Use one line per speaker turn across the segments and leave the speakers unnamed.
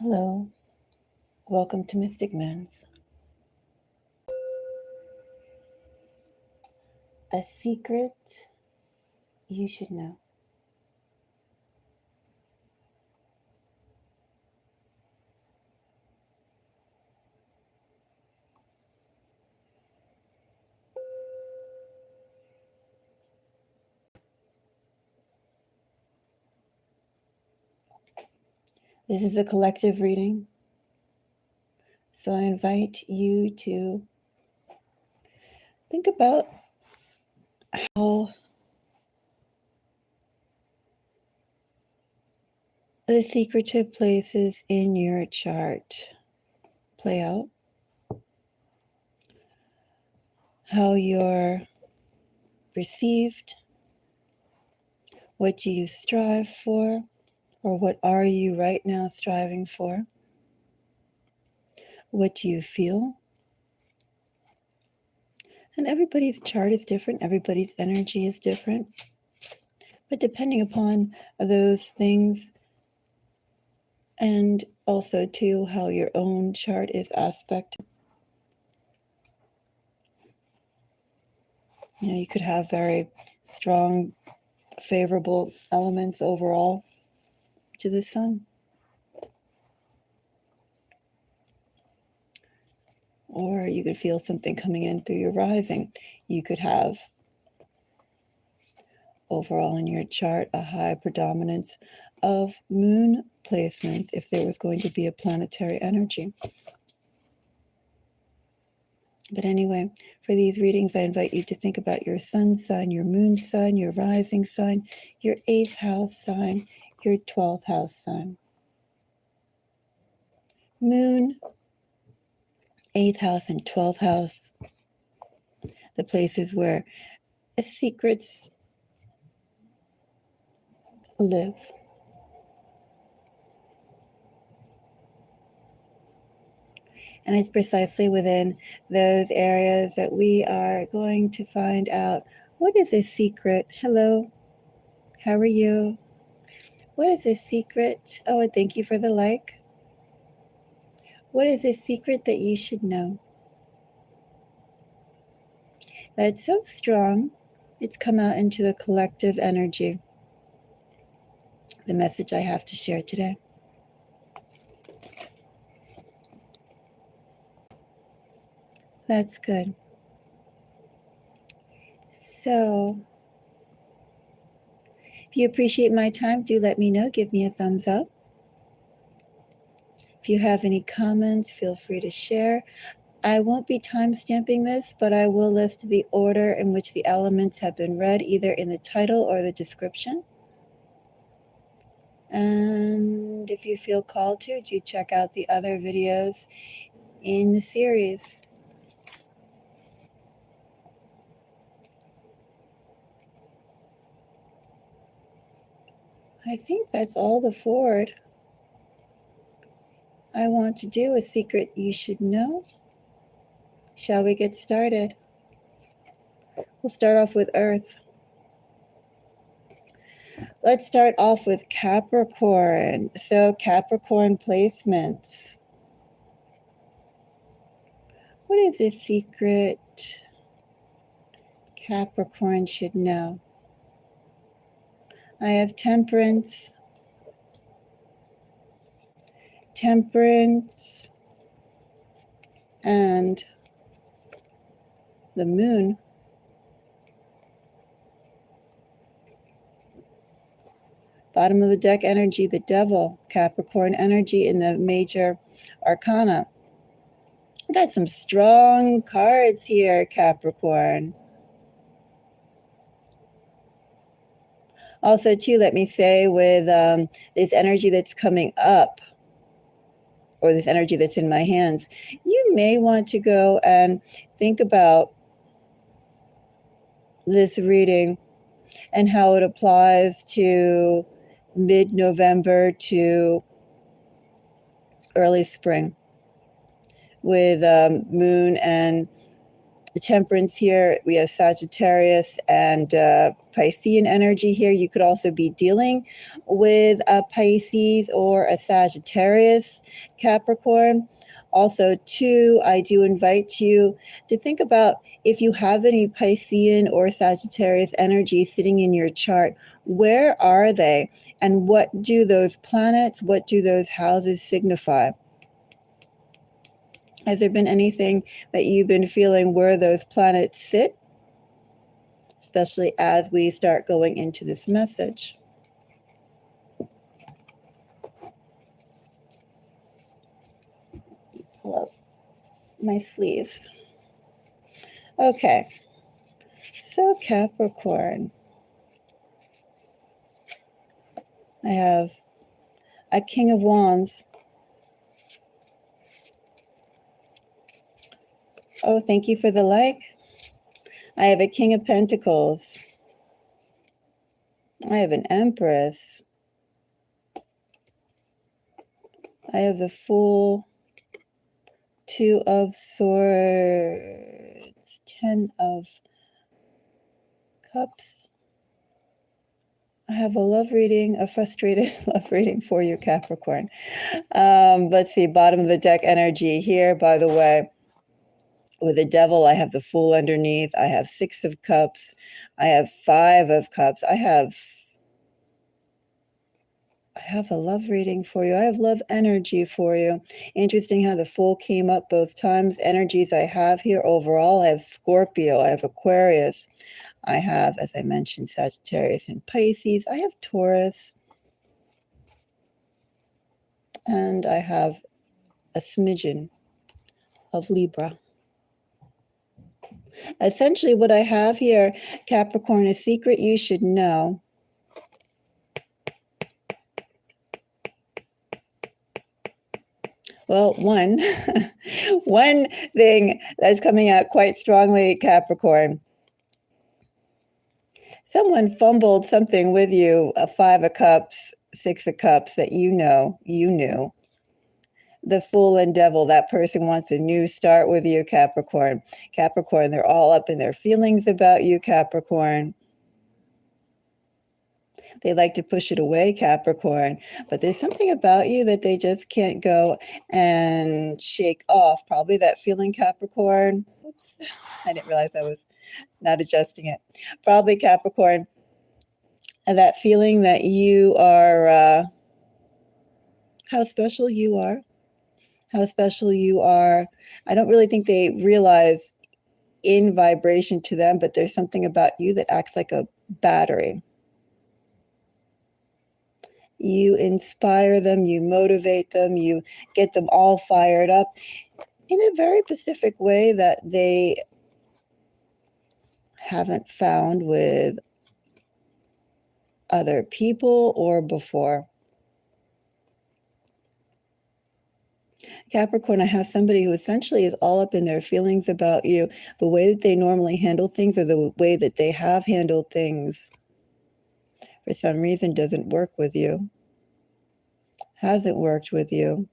Hello, welcome to Mystic Men's. A secret you should know. This is a collective reading, so I invite you to think about how the secretive places in your chart play out, how you're received, what do you strive for, or what are you right now striving for? What do you feel? And everybody's chart is different, everybody's energy is different. But depending upon those things, and also too how your own chart is aspected, you could have very strong, favorable elements overall to the sun. Or you could feel something coming in through your rising. You could have overall in your chart a high predominance of moon placements if there was going to be a planetary energy. But anyway, for these readings, I invite you to think about your sun sign, your moon sign, your rising sign, your 8th house sign, your 12th house sign. Moon, 8th house, and 12th house, the places where secrets live. And it's precisely within those areas that we are going to find out what is a secret. Hello, how are you? What is a secret? Oh, and thank you for the like. What is a secret that you should know? That's so strong, it's come out into the collective energy. The message I have to share today. That's good. So, if you appreciate my time, do let me know. Give me a thumbs up. If you have any comments, feel free to share. I won't be timestamping this, but I will list the order in which the elements have been read, either in the title or the description. And if you feel called to, do check out the other videos in the series. I think that's all the forward I want to do. A secret you should know. Shall we get started? We'll start off with Earth. Let's start off with Capricorn. So Capricorn placements. What is a secret Capricorn should know? I have Temperance, and the Moon. Bottom of the deck energy, the Devil, Capricorn energy in the major arcana. Got some strong cards here, Capricorn. Also, too, let me say with this energy that's coming up, or this energy that's in my hands, you may want to go and think about this reading and how it applies to mid-November to early spring with Moon and the Temperance here. We have Sagittarius and Piscean energy here. You could also be dealing with a Pisces or a Sagittarius, Capricorn. Also, too, I do invite you to think about if you have any Piscean or Sagittarius energy sitting in your chart, where are they? And what do those planets, what do those houses signify? Has there been anything that you've been feeling where those planets sit, especially as we start going into this message? Pull up my sleeves. Okay, so Capricorn, I have a King of Wands. Oh, thank you for the like. I have a King of Pentacles. I have an Empress. I have the Fool, Two of Swords, Ten of Cups. I have a love reading, a frustrated love reading for you, Capricorn. Let's see, bottom of the deck energy here, by the way. With the Devil, I have the Fool underneath. I have Six of Cups. I have Five of Cups. I have a love reading for you. I have love energy for you. Interesting how the Fool came up both times. Energies I have here overall, I have Scorpio. I have Aquarius. I have, as I mentioned, Sagittarius and Pisces. I have Taurus. And I have a smidgen of Libra. Essentially, what I have here, Capricorn, a secret you should know. Well, one thing that's coming out quite strongly, Capricorn. Someone fumbled something with you, a Five of Cups, Six of Cups that you knew. The Fool and Devil, that person wants a new start with you, Capricorn. Capricorn, they're all up in their feelings about you, Capricorn. They like to push it away, Capricorn, but there's something about you that they just can't go and shake off. Probably that feeling, Capricorn. Oops, I didn't realize I was not adjusting it. Probably Capricorn, that feeling that you are, how special you are. How special you are. I don't really think they realize in vibration to them, but there's something about you that acts like a battery. You inspire them, you motivate them, you get them all fired up in a very specific way that they haven't found with other people or before. Capricorn, I have somebody who essentially is all up in their feelings about you. The way that they normally handle things or the way that they have handled things for some reason doesn't work with you. Hasn't worked with you.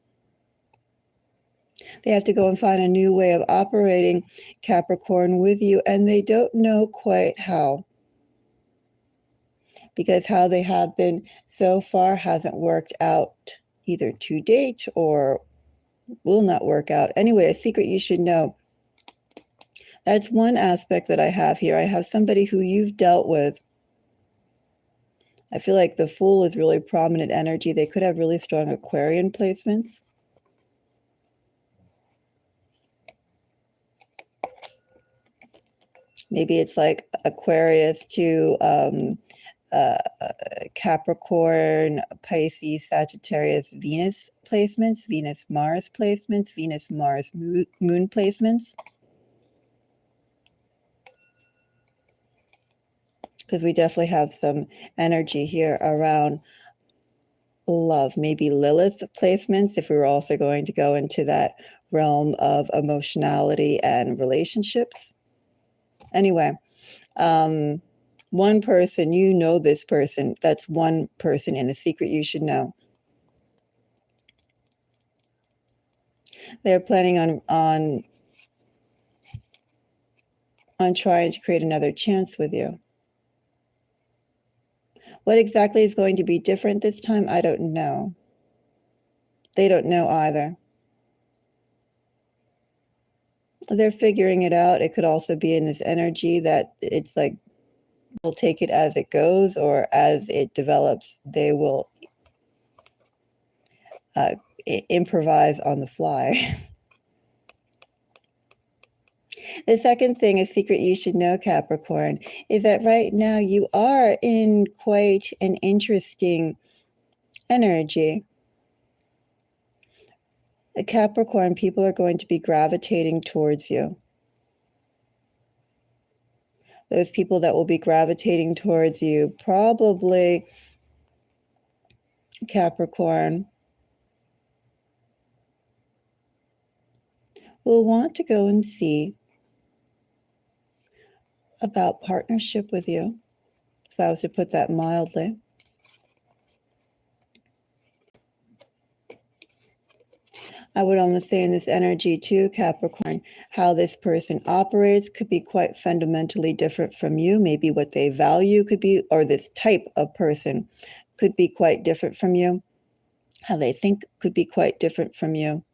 They have to go and find a new way of operating, Capricorn, with you, and they don't know quite how. Because how they have been so far hasn't worked out either to date or will not work out. Anyway, a secret you should know. That's one aspect that I have here. I have somebody who you've dealt with. I feel like the Fool is really prominent energy. They could have really strong Aquarian placements. Maybe it's like Aquarius to Capricorn, Pisces, Sagittarius, Venus placements, Venus, Mars placements, Venus, Mars, Moon placements. Because we definitely have some energy here around love, maybe Lilith placements, if we were also going to go into that realm of emotionality and relationships. Anyway, one person, you know this person, that's one person in a secret you should know. They're planning on on trying to create another chance with you. What exactly is going to be different this time, I don't know. They don't know either. They're figuring it out. It could also be in this energy that it's like we'll take it as it goes, or as it develops, they will improvise on the fly. The second thing, a secret you should know, Capricorn, is that right now you are in quite an interesting energy. A Capricorn, people are going to be gravitating towards you. Those people that will be gravitating towards you, probably Capricorn, will want to go and see about partnership with you, if I was to put that mildly. I would almost say in this energy too, Capricorn, how this person operates could be quite fundamentally different from you. Maybe what they value could be, or this type of person could be quite different from you. How they think could be quite different from you.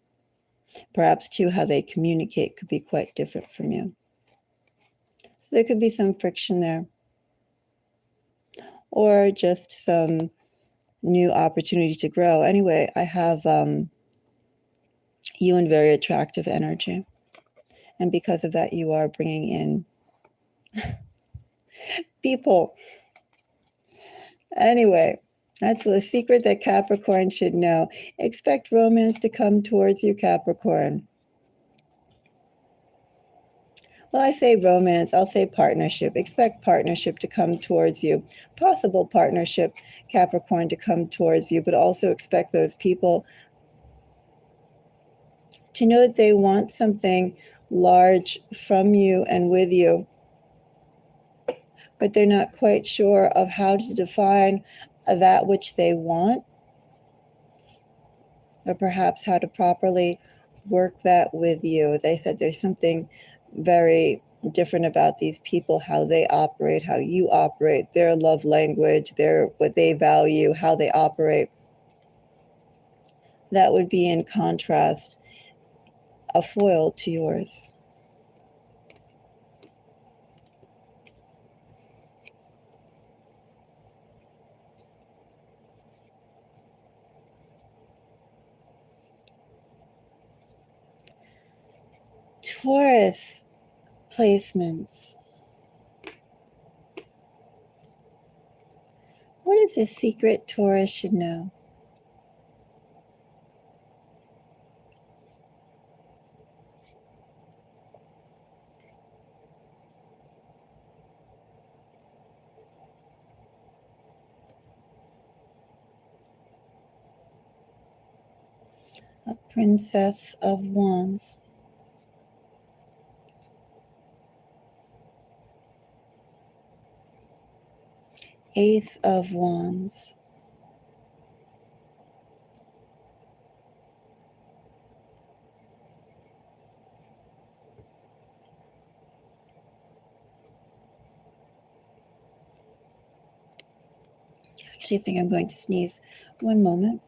Perhaps too, how they communicate could be quite different from you. So there could be some friction there. Or just some new opportunity to grow. Anyway, I have you in very attractive energy. And because of that, you are bringing in people. Anyway, that's the secret that Capricorn should know. Expect romance to come towards you, Capricorn. Well, I say romance, I'll say partnership. Expect partnership to come towards you. Possible partnership, Capricorn, to come towards you, but also expect those people to know that they want something large from you and with you, but they're not quite sure of how to define that which they want, or perhaps how to properly work that with you. As I said, there's something very different about these people, how they operate, how you operate, their love language, their what they value, how they operate. That would be in contrast, a foil to yours. Taurus placements. What is a secret Taurus should know? A Princess of Wands. Ace of Wands. I actually think I'm going to sneeze. One moment.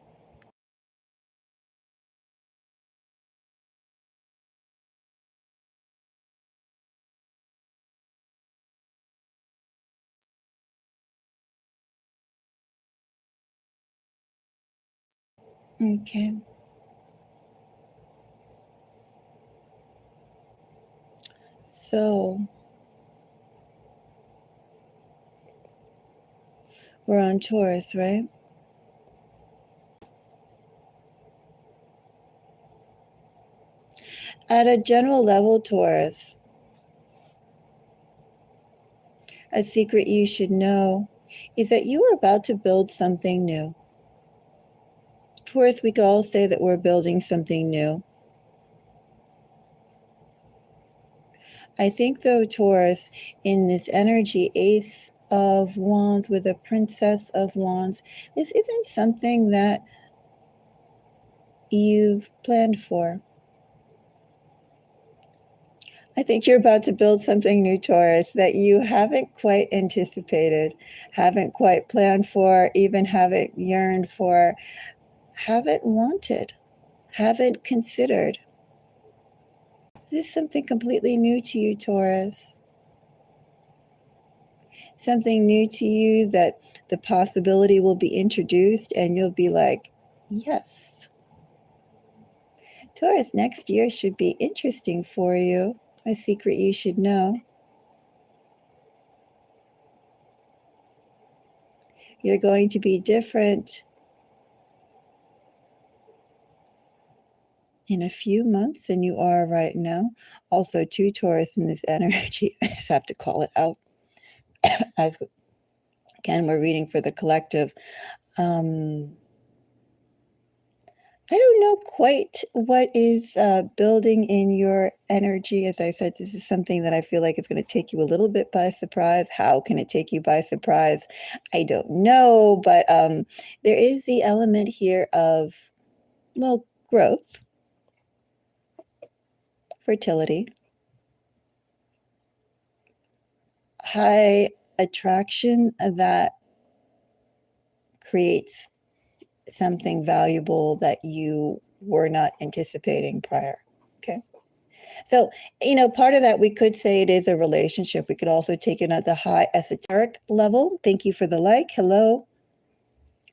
Okay. So we're on Taurus, right? At a general level, Taurus, a secret you should know is that you are about to build something new. Taurus, we could all say that we're building something new. I think, though, Taurus, in this energy, Ace of Wands with a Princess of Wands, this isn't something that you've planned for. I think you're about to build something new, Taurus, that you haven't quite anticipated, haven't quite planned for, even haven't yearned for, haven't wanted, haven't considered. This is something completely new to you, Taurus. Something new to you that the possibility will be introduced and you'll be like, yes. Taurus, next year should be interesting for you. A secret you should know. You're going to be different in a few months than you are right now. Also, two Taurus in this energy. I just have to call it out. As again, we're reading for the collective. I don't know quite what is building in your energy. As I said, this is something that I feel like is going to take you a little bit by surprise. How can it take you by surprise? I don't know, but there is the element here of, well, growth, fertility, high attraction that creates something valuable that you were not anticipating prior. Okay. So, part of that, we could say it is a relationship. We could also take it at the high esoteric level. Thank you for the like. Hello.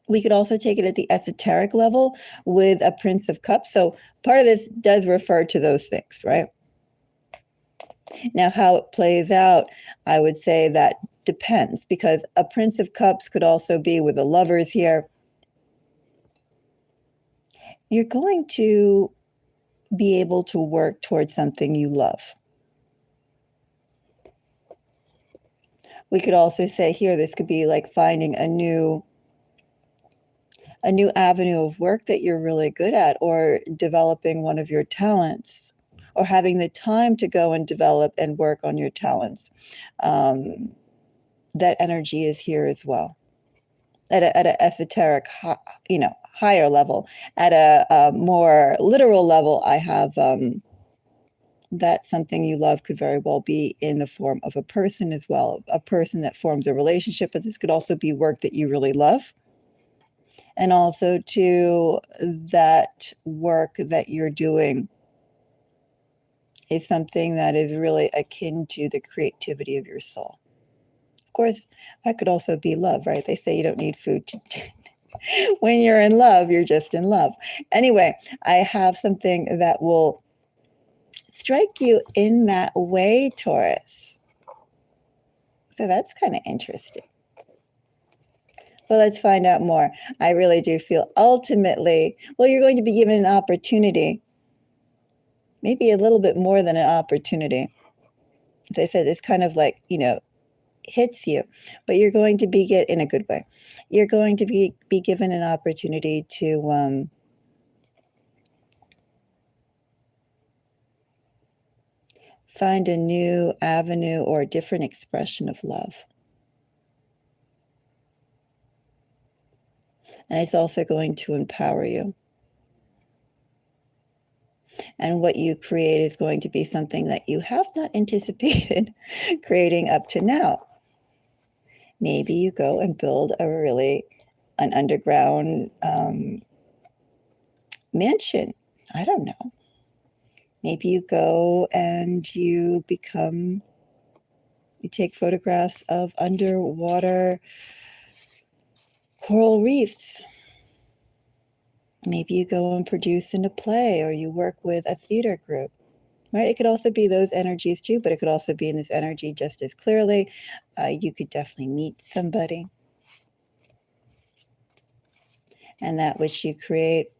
We could also take it at the esoteric level with a Prince of Cups. So part of this does refer to those things, right? Now, how it plays out, I would say that depends, because a Prince of Cups could also be with the lovers here. You're going to be able to work towards something you love. We could also say here, this could be like finding a new avenue of work that you're really good at, or developing one of your talents, or having the time to go and develop and work on your talents. That energy is here as well. At an esoteric, higher level. At a more literal level, I have that something you love could very well be in the form of a person as well, a person that forms a relationship, but this could also be work that you really love. And also to that work that you're doing is something that is really akin to the creativity of your soul. Of course, that could also be love, right? They say you don't need food to when you're in love, you're just in love. Anyway, I have something that will strike you in that way, Taurus. So that's kind of interesting. Well, let's find out more. I really do feel ultimately, well, you're going to be given an opportunity, maybe a little bit more than an opportunity. As I said, it's kind of like, hits you, but you're going to be in a good way. You're going to be given an opportunity to find a new avenue or a different expression of love. And it's also going to empower you. And what you create is going to be something that you have not anticipated creating up to now. Maybe you go and build an underground mansion. I don't know. Maybe you go and you take photographs of underwater coral reefs. Maybe you go and produce in a play, or you work with a theater group, right? It could also be those energies too, but it could also be in this energy just as clearly. You could definitely meet somebody. And that which you create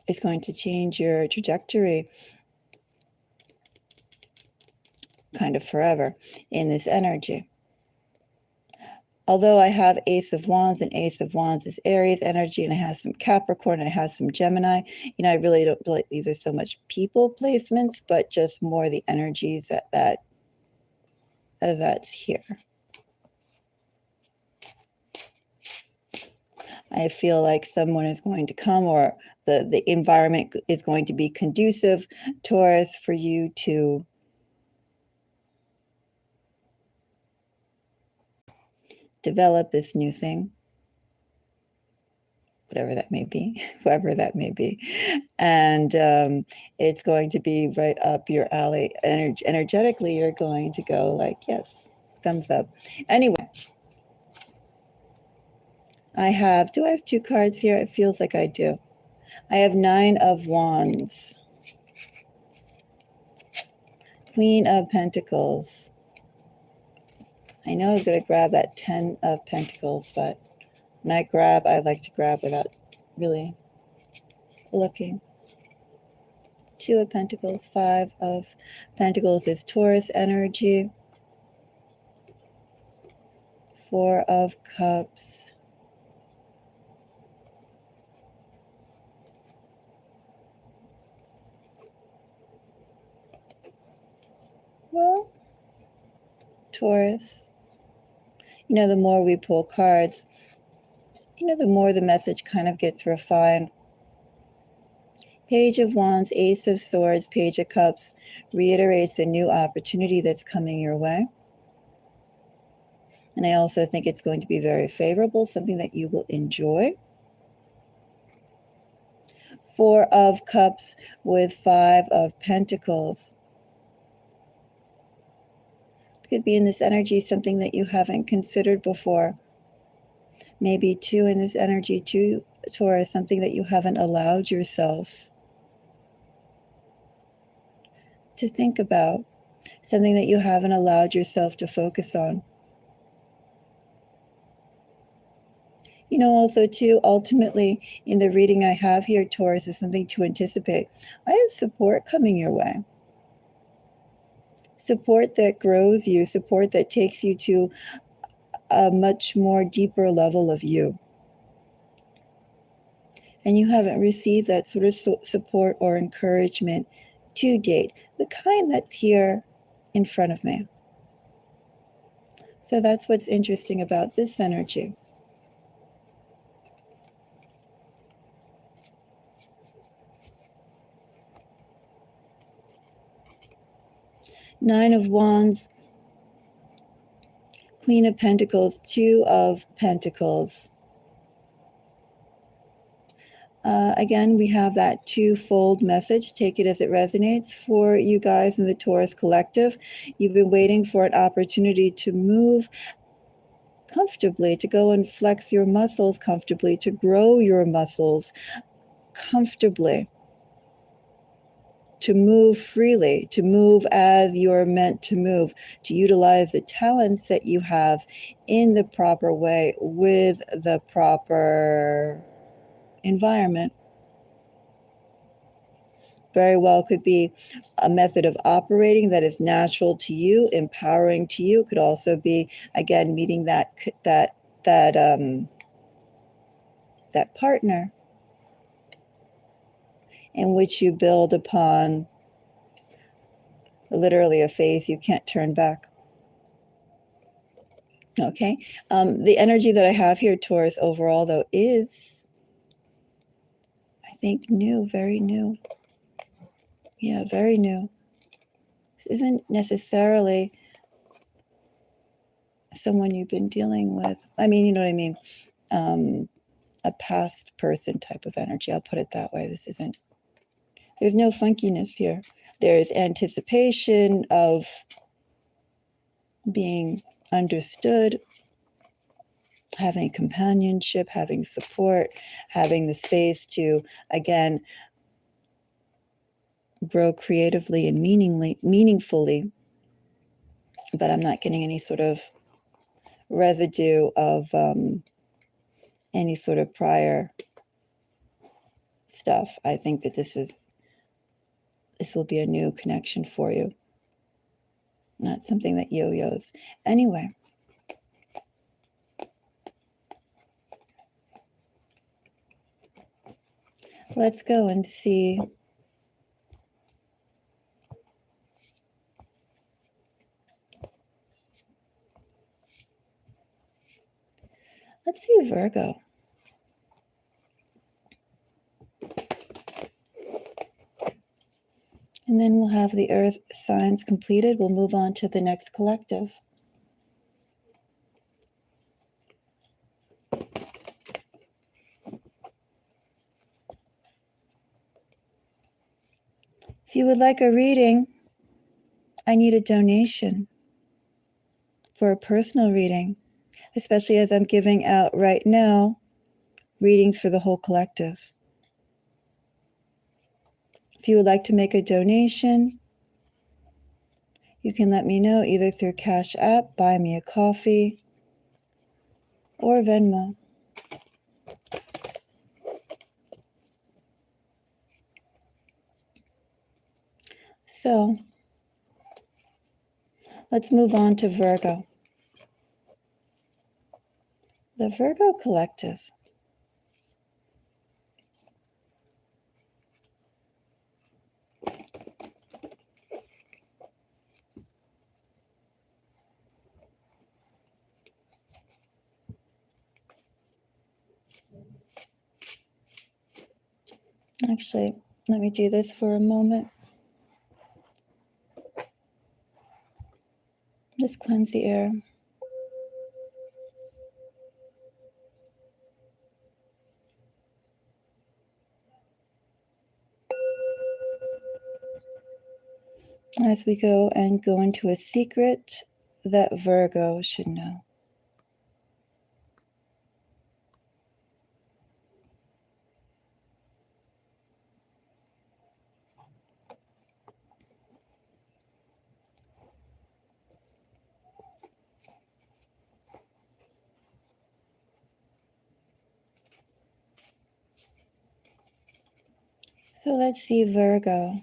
is going to change your trajectory kind of forever in this energy. Although I have Ace of Wands, and Ace of Wands is Aries energy, and I have some Capricorn, and I have some Gemini. I really don't feel like these are so much people placements, but just more the energies that's here. I feel like someone is going to come, or the environment is going to be conducive, Taurus, for you to develop this new thing, whatever that may be, whoever that may be. And it's going to be right up your alley. Energetically, you're going to go like, yes, thumbs up. Anyway, do I have 2 cards here? It feels like I do. I have 9 of Wands, Queen of Pentacles. I know I'm going to grab that 10 of Pentacles, but when I like to grab without really looking. 2 of Pentacles, 5 of Pentacles is Taurus energy. 4 of Cups. Well, Taurus. You know, the more we pull cards, you know, the more the message kind of gets refined. Page of Wands, Ace of Swords, Page of Cups reiterates the new opportunity that's coming your way. And I also think it's going to be very favorable, something that you will enjoy. 4 of Cups with 5 of Pentacles. Could be in this energy something that you haven't considered before. Maybe 2 in this energy, 2, Taurus, something that you haven't allowed yourself to think about, something that you haven't allowed yourself to focus on. You know, also too, ultimately in the reading I have here, Taurus, is something to anticipate. I have support coming your way. Support that grows you, support that takes you to a much more deeper level of you. And you haven't received that sort of support or encouragement to date, the kind that's here in front of me. So that's what's interesting about this energy. Nine of Wands, Queen of Pentacles, 2 of Pentacles. Again, we have that twofold message. Take it as it resonates for you guys in the Taurus collective. You've been waiting for an opportunity to move comfortably, to go and flex your muscles comfortably, to grow your muscles comfortably, to move freely, to move as you're meant to move, to utilize the talents that you have in the proper way with the proper environment. Very well could be a method of operating that is natural to you, empowering to you. It could also be, again, meeting that partner in which you build upon literally a phase you can't turn back. Okay. The energy that I have here, Taurus, overall, though, is, I think, new, very new. Yeah, very new. This isn't necessarily someone you've been dealing with. I mean, you know what I mean? A past person type of energy. I'll put it that way. There's no funkiness here. There's anticipation of being understood, having companionship, having support, having the space to, again, grow creatively and meaningfully. But I'm not getting any sort of residue of any sort of prior stuff. I think that this will be a new connection for you, not something that yo-yos. Anyway, let's go and see Virgo. And then we'll have the earth signs completed. We'll move on to the next collective. If you would like a reading, I need a donation for a personal reading, especially as I'm giving out right now readings for the whole collective. If you would like to make a donation, you can let me know either through Cash App, Buy Me a Coffee, or Venmo. So, let's move on to Virgo. The Virgo collective. Actually, let me do this for a moment. Just cleanse the air. As we go into a secret that Virgo should know. So let's see Virgo.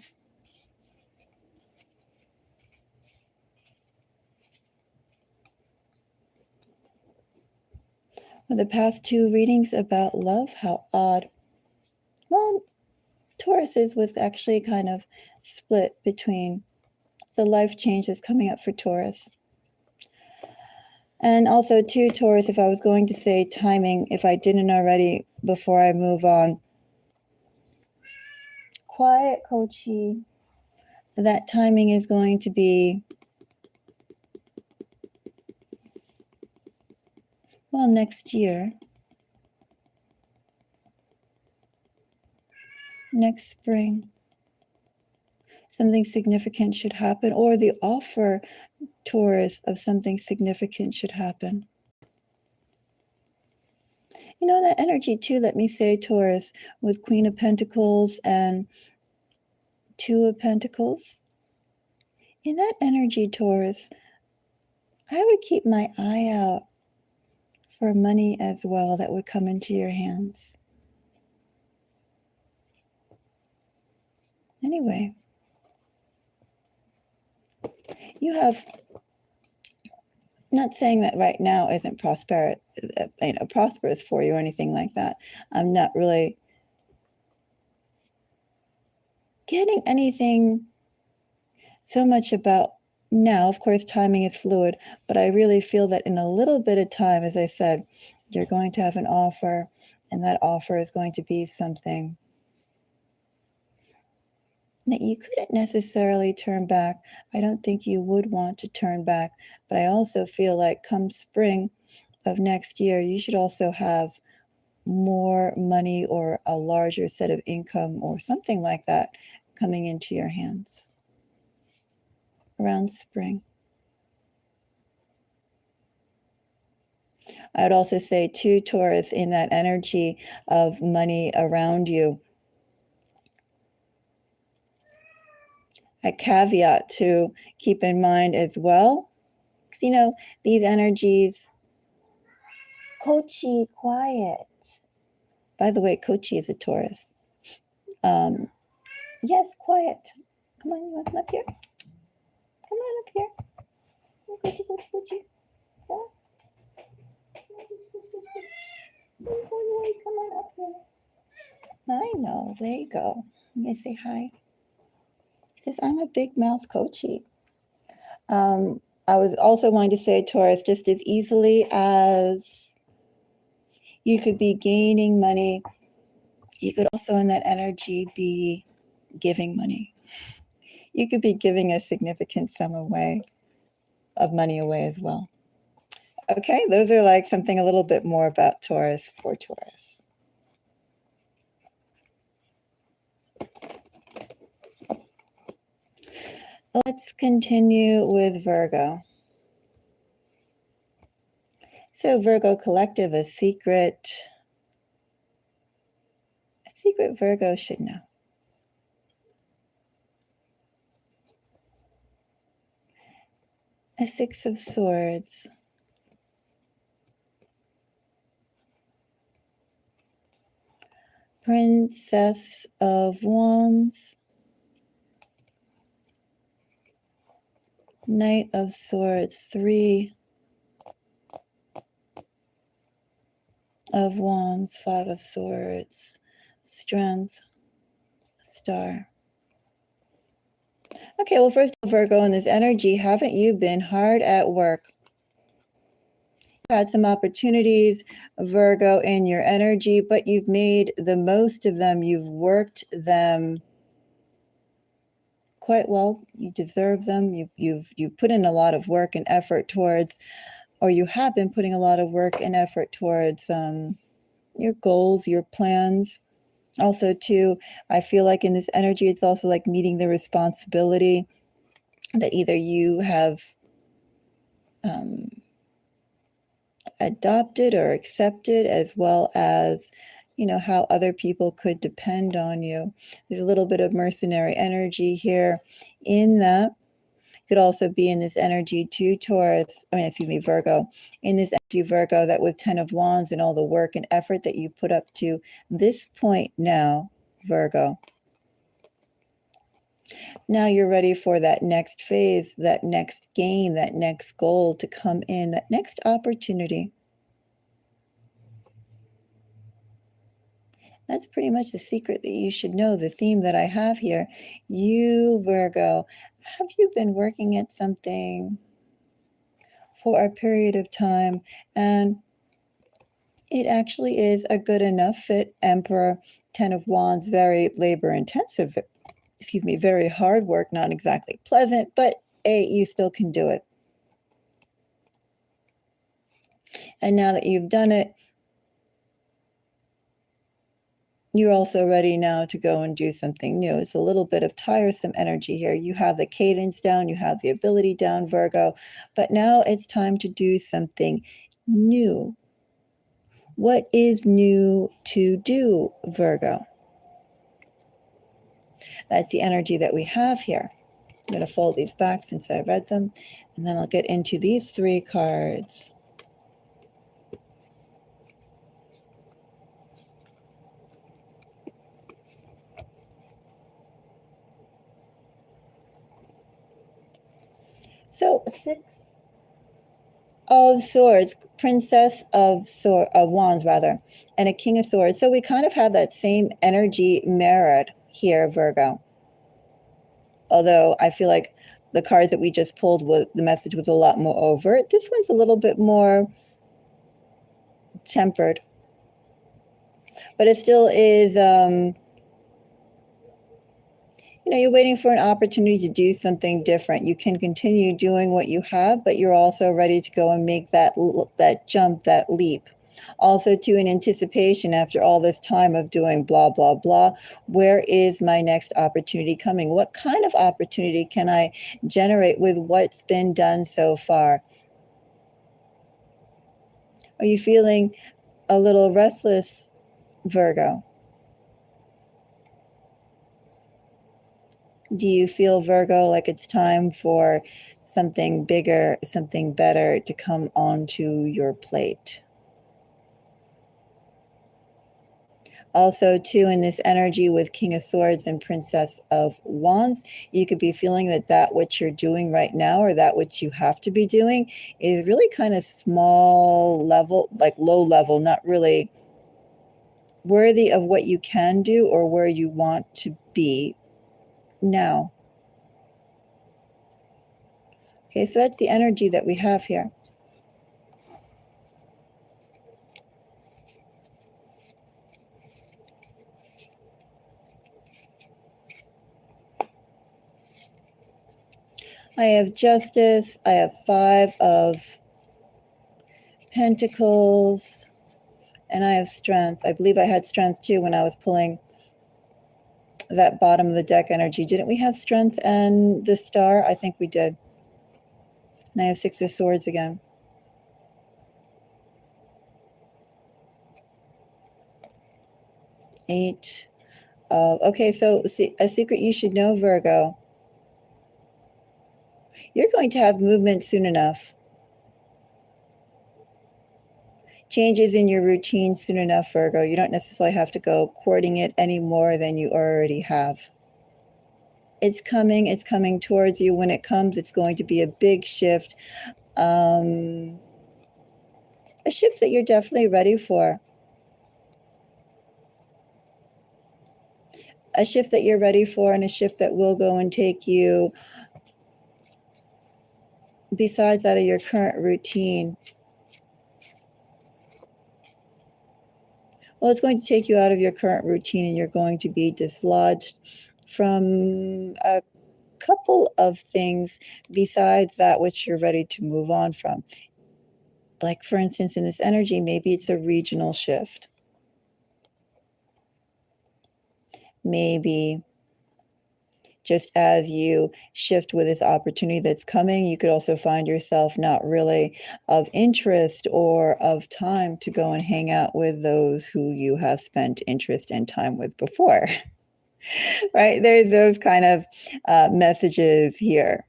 Well, the past two readings about love, how odd. Well, Taurus's was actually kind of split between the life change that's coming up for Taurus. And also too, Taurus, if I was going to say timing, if I didn't already before I move on. Quiet, Kochi. That timing is going to be, well, next year. Next spring. Something significant should happen, or the offer, Taurus, of something significant should happen. You know, that energy too, let me say, Taurus, with Queen of Pentacles and Two of Pentacles. In that energy, Taurus, I would keep my eye out for money as well that would come into your hands. Anyway, you have, not saying that right now isn't prosperous for you or anything like that. I'm not really getting anything so much about now. Of course, timing is fluid, but I really feel that in a little bit of time, as I said, you're going to have an offer, and that offer is going to be something that you couldn't necessarily turn back. I don't think you would want to turn back, but I also feel like come spring of next year, you should also have more money or a larger set of income or something like that coming into your hands around spring. I would also say too, Taurus, in that energy of money around you, a caveat to keep in mind as well, because you know, these energies, Kochi, quiet. By the way, Kochi is a Taurus. Yes, quiet. Come on, you want to come up here? Come on up here. Kochi, Kochi, Kochi. Come on. Come on up here. I know. There you go. Let me say hi. He says, I'm a big mouth Kochi. I was also wanting to say, Taurus, just as easily as you could be gaining money, you could also in that energy be giving money. You could be giving a significant sum away, of money away as well. Okay, those are like something a little bit more about Taurus for Taurus. Let's continue with Virgo. So Virgo collective, a secret Virgo should know. A Six of Swords. Princess of Wands. Knight of Swords. Three of Wands. Five of Swords. Strength. Star. Okay, well, first of all, Virgo, in this energy, haven't you been hard at work? You've had some opportunities, Virgo, in your energy, but you've made the most of them. You've worked them quite well. You deserve them. You've put in a lot of work and effort towards, or you have been putting a lot of work and effort towards your goals, your plans. Also, too, I feel like in this energy, it's also like meeting the responsibility that either you have adopted or accepted, as well as, you know, how other people could depend on you. There's a little bit of mercenary energy here in that. Could also be in this energy to Virgo. In this energy, Virgo, that with 10 of Wands and all the work and effort that you put up to this point now, Virgo, now you're ready for that next phase, that next gain, that next goal to come in, that next opportunity. That's pretty much the secret that you should know, the theme that I have here. You, Virgo, have you been working at something for a period of time, and it actually is a good enough fit? Emperor, 10 of Wands, very labor intensive, very hard work, not exactly pleasant, but you still can do it. And now that you've done it, you're also ready now to go and do something new. It's a little bit of tiresome energy here. You have the cadence down, you have the ability down, Virgo, but now it's time to do something new. What is new to do, Virgo? That's the energy that we have here. I'm going to fold these back since I read them, and then I'll get into these three cards. So, Six of Swords, Princess of Wands, rather, and a King of Swords. So we kind of have that same energy mirrored here, Virgo. Although I feel like the cards that we just pulled, the message was a lot more overt. This one's a little bit more tempered. But it still is, you're waiting for an opportunity to do something different. You can continue doing what you have, but you're also ready to go and make that jump, that leap. Also, too, in anticipation, after all this time of doing blah, blah, blah, where is my next opportunity coming? What kind of opportunity can I generate with what's been done so far? Are you feeling a little restless, Virgo? Do you feel, Virgo, like it's time for something bigger, something better to come onto your plate? Also, too, in this energy with King of Swords and Princess of Wands, you could be feeling that what you're doing right now, or that what you have to be doing, is really kind of small level, like low level, not really worthy of what you can do or where you want to be now. Okay, so that's the energy that we have here. I have Justice. I have 5 of Pentacles. And I have Strength. I believe I had Strength too when I was pulling that bottom of the deck energy. Didn't we have Strength and the Star? I think we did. And I have 6 of Swords again. Eight. Okay, so a secret you should know, Virgo. You're going to have movement soon enough. Changes in your routine soon enough, Virgo. You don't necessarily have to go courting it any more than you already have. It's coming towards you. When it comes, it's going to be a big shift. A shift that you're definitely ready for. A shift that you're ready for, and a shift that will go and take you besides out of your current routine. Well, it's going to take you out of your current routine, and you're going to be dislodged from a couple of things besides that which you're ready to move on from. Like, for instance, in this energy, maybe it's a regional shift. Maybe just as you shift with this opportunity that's coming, you could also find yourself not really of interest or of time to go and hang out with those who you have spent interest and time with before. Right? There's those kind of messages here.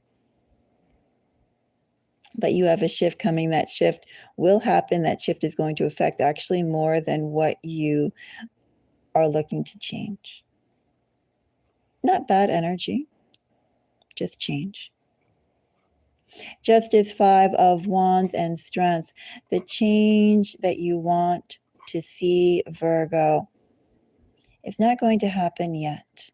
But you have a shift coming. That shift will happen. That shift is going to affect actually more than what you are looking to change. Not bad energy, just change. Justice, 5 of Wands, and Strength. The change that you want to see, Virgo, is not going to happen yet.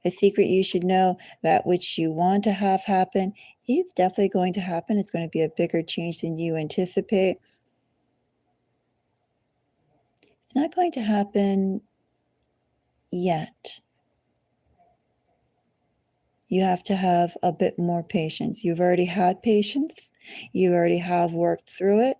A secret you should know, that which you want to have happen is definitely going to happen. It's going to be a bigger change than you anticipate. It's not going to happen yet. You have to have a bit more patience. You've already had patience. You already have worked through it.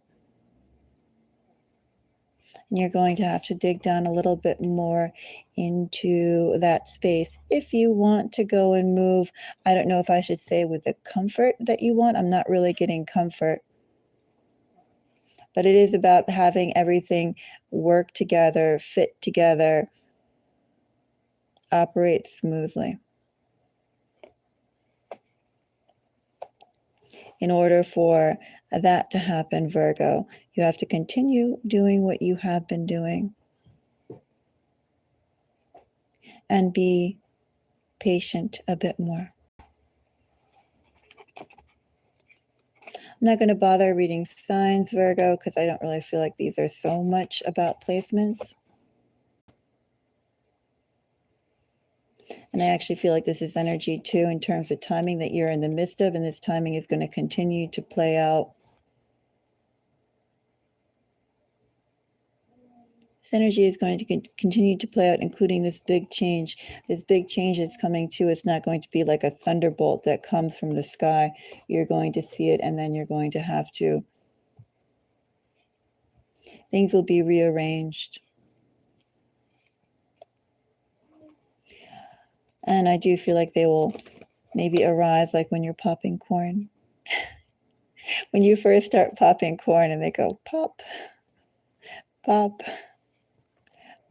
And you're going to have to dig down a little bit more into that space. If you want to go and move, I don't know if I should say with the comfort that you want. I'm not really getting comfort. But it is about having everything work together, fit together, operate smoothly. In order for that to happen, Virgo, you have to continue doing what you have been doing and be patient a bit more. I'm not going to bother reading signs, Virgo, because I don't really feel like these are so much about placements. And I actually feel like this is energy too in terms of timing that you're in the midst of, and this timing is going to continue to play out. This energy is going to continue to play out, including this big change. This big change that's coming too is not going to be like a thunderbolt that comes from the sky. You're going to see it, and then you're going to have to. Things will be rearranged. And I do feel like they will maybe arise like when you're popping corn. When you first start popping corn and they go pop, pop,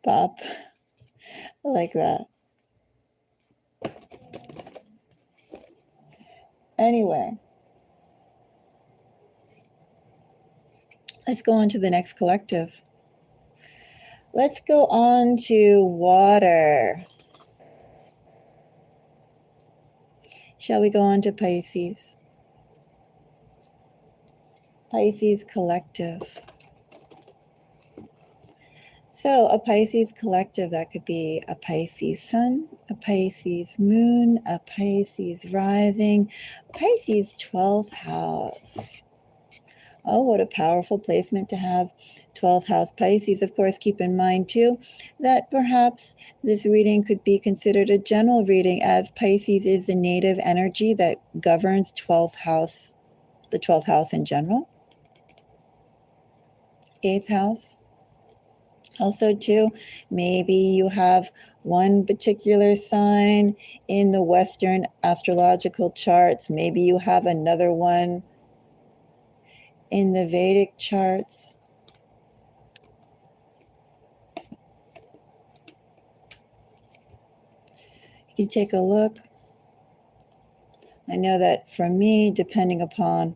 pop, like that. Anyway, let's go on to the next collective. Let's go on to water. Shall we go on to Pisces? Pisces collective. So a Pisces collective, that could be a Pisces sun, a Pisces moon, a Pisces rising, Pisces 12th house. Oh, what a powerful placement to have 12th house Pisces. Of course, keep in mind too that perhaps this reading could be considered a general reading, as Pisces is the native energy that governs 12th house, the 12th house in general. 8th house. Also, too, maybe you have one particular sign in the Western astrological charts. Maybe you have another one in the Vedic charts. You can take a look. I know that for me, depending upon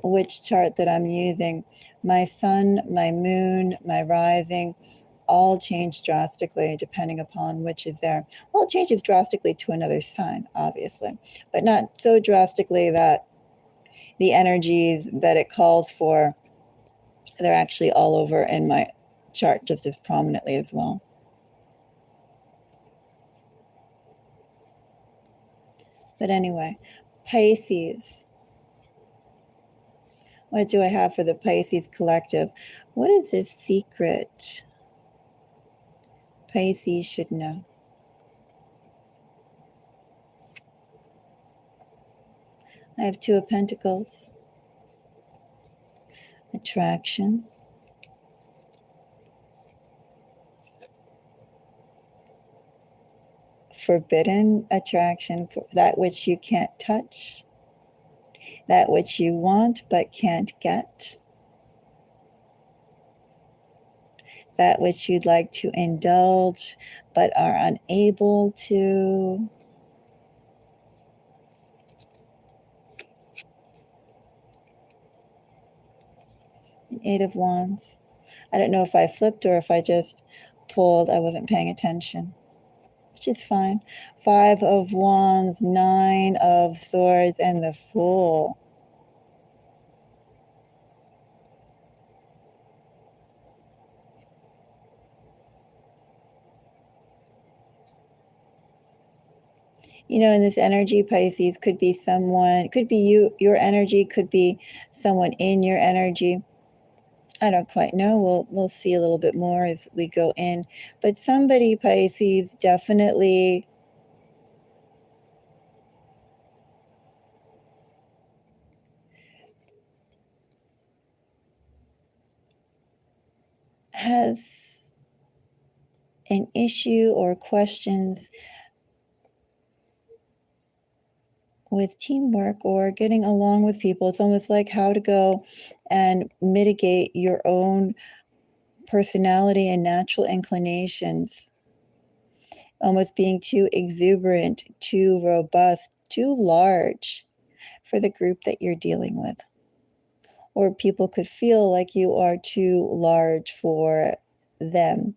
which chart that I'm using, my sun, my moon, my rising, all change drastically depending upon which is there. Well, it changes drastically to another sign, obviously, but not so drastically that the energies that it calls for, they're actually all over in my chart just as prominently as well. But anyway, Pisces. What do I have for the Pisces collective? What is this secret Pisces should know? I have Two of Pentacles, attraction, forbidden attraction, for that which you can't touch, that which you want but can't get, that which you'd like to indulge but are unable to. Eight of Wands. I don't know if I flipped or if I just pulled. I wasn't paying attention, which is fine. Five of Wands, Nine of Swords, and the Fool. You know, in this energy, Pisces, could be someone, could be you, your energy, could be someone in your energy. I don't quite know. We'll see a little bit more as we go in. But somebody, Pisces, definitely has an issue or questions with teamwork or getting along with people. It's almost like how to go and mitigate your own personality and natural inclinations. Almost being too exuberant, too robust, too large for the group that you're dealing with. Or people could feel like you are too large for them.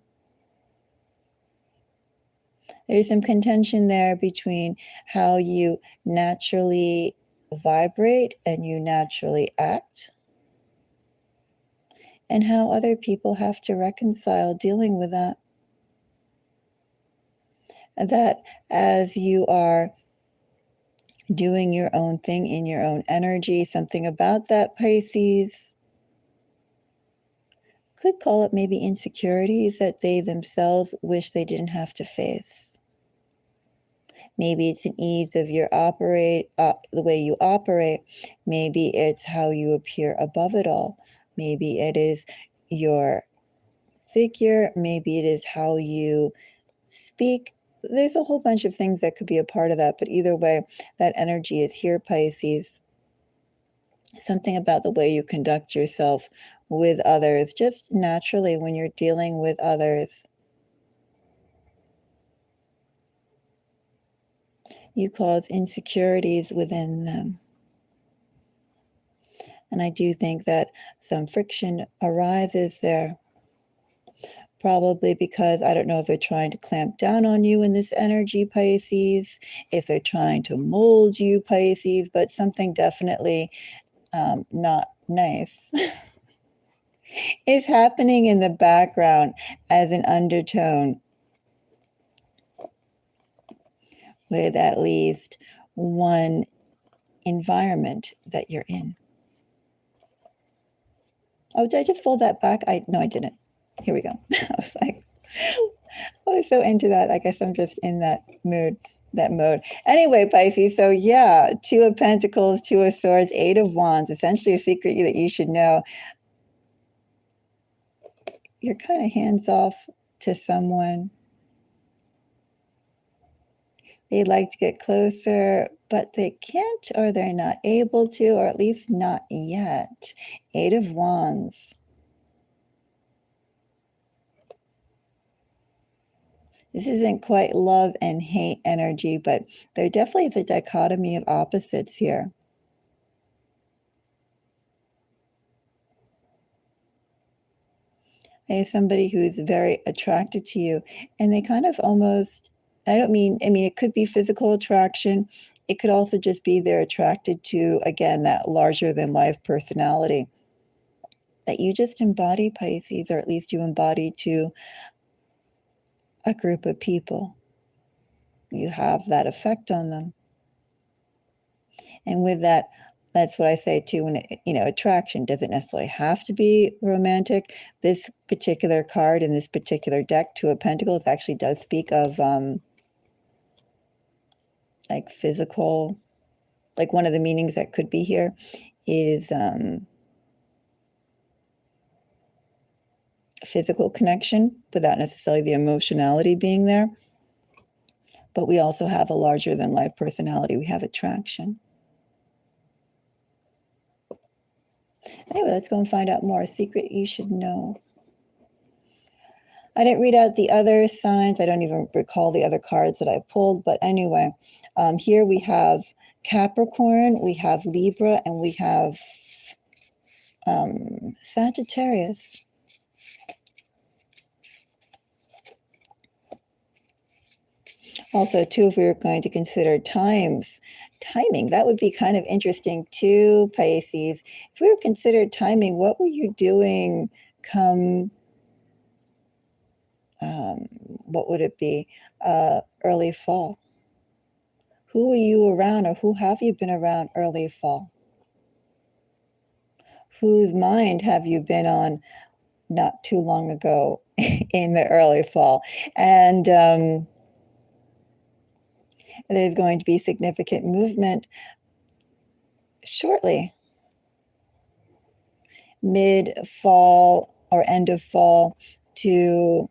There's some contention there between how you naturally vibrate and you naturally act, and how other people have to reconcile dealing with that. That as you are doing your own thing in your own energy, something about that, Pisces, could call it maybe insecurities that they themselves wish they didn't have to face. Maybe it's an ease of your the way you operate. Maybe it's how you appear above it all. Maybe it is your figure. Maybe it is how you speak. There's a whole bunch of things that could be a part of that, but either way, that energy is here, Pisces. Something about the way you conduct yourself with others, just naturally when you're dealing with others. You cause insecurities within them. And I do think that some friction arises there. Probably because I don't know if they're trying to clamp down on you in this energy, Pisces, if they're trying to mold you, Pisces, but something definitely not nice is happening in the background as an undertone with at least one environment that you're in. Oh, did I just fold that back? No, I didn't. Here we go. I was like, I was so into that. I guess I'm just in that mood, that mode. Anyway, Pisces, so yeah, Two of Pentacles, Two of Swords, Eight of Wands, essentially a secret that you should know. You're kind of hands off to someone. They'd like to get closer, but they can't, or they're not able to, or at least not yet. Eight of Wands. This isn't quite love and hate energy, but there definitely is a dichotomy of opposites here. I have somebody who's very attracted to you, and they kind of almost, I mean, it could be physical attraction. It could also just be they're attracted to, again, that larger than life personality that you just embody, Pisces, or at least you embody to a group of people. You have that effect on them. And with that, that's what I say too, when attraction doesn't necessarily have to be romantic. This particular card in this particular deck, Two of Pentacles, actually does speak of like physical, like one of the meanings that could be here is physical connection without necessarily the emotionality being there. But we also have a larger than life personality. We have attraction. Anyway, let's go and find out more. A secret you should know. I didn't read out the other signs. I don't even recall the other cards that I pulled. But anyway, here we have Capricorn, we have Libra, and we have Sagittarius. Also, too, if we were going to consider timing, that would be kind of interesting too, Pisces. If we were considered timing, what were you doing come, what would it be, early fall? Who were you around, or who have you been around early fall? Whose mind have you been on not too long ago in the early fall? And there's going to be significant movement shortly, mid-fall or end of fall to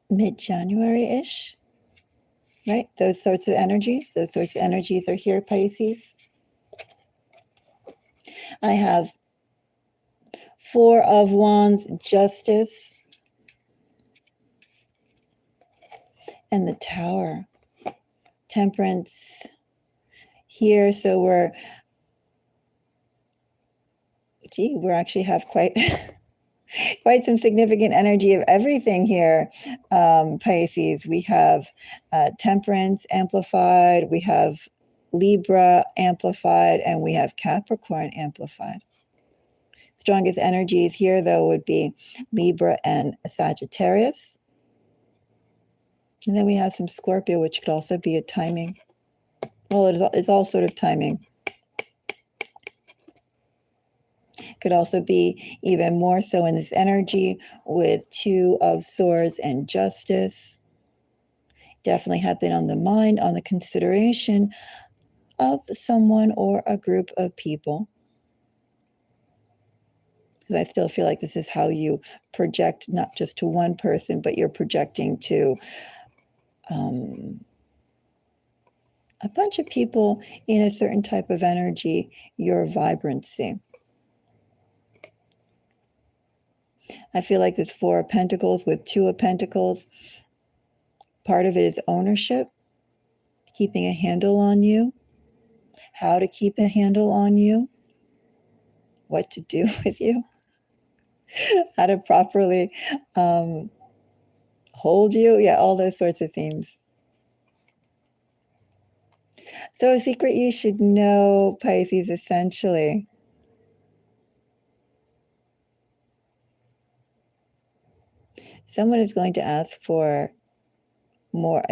mid-January-ish, right? Those sorts of energies are here, Pisces. I have Four of Wands, Justice, and the Tower, Temperance here. So we actually have quite quite some significant energy of everything here, Pisces. We have Temperance amplified, we have Libra amplified, and we have Capricorn amplified. Strongest energies here, though, would be Libra and Sagittarius. And then we have some Scorpio, which could also be a timing. Well, it's all sort of timing. Could also be even more so in this energy with Two of Swords and Justice. Definitely have been on the mind, on the consideration of someone or a group of people. Because I still feel like this is how you project, not just to one person, but you're projecting to a bunch of people in a certain type of energy, your vibrancy. I feel like this Four of Pentacles with Two of Pentacles, part of it is ownership, keeping a handle on you, how to keep a handle on you, what to do with you, how to properly hold you. Yeah, all those sorts of themes. So a secret you should know, Pisces, essentially. Someone is going to ask for more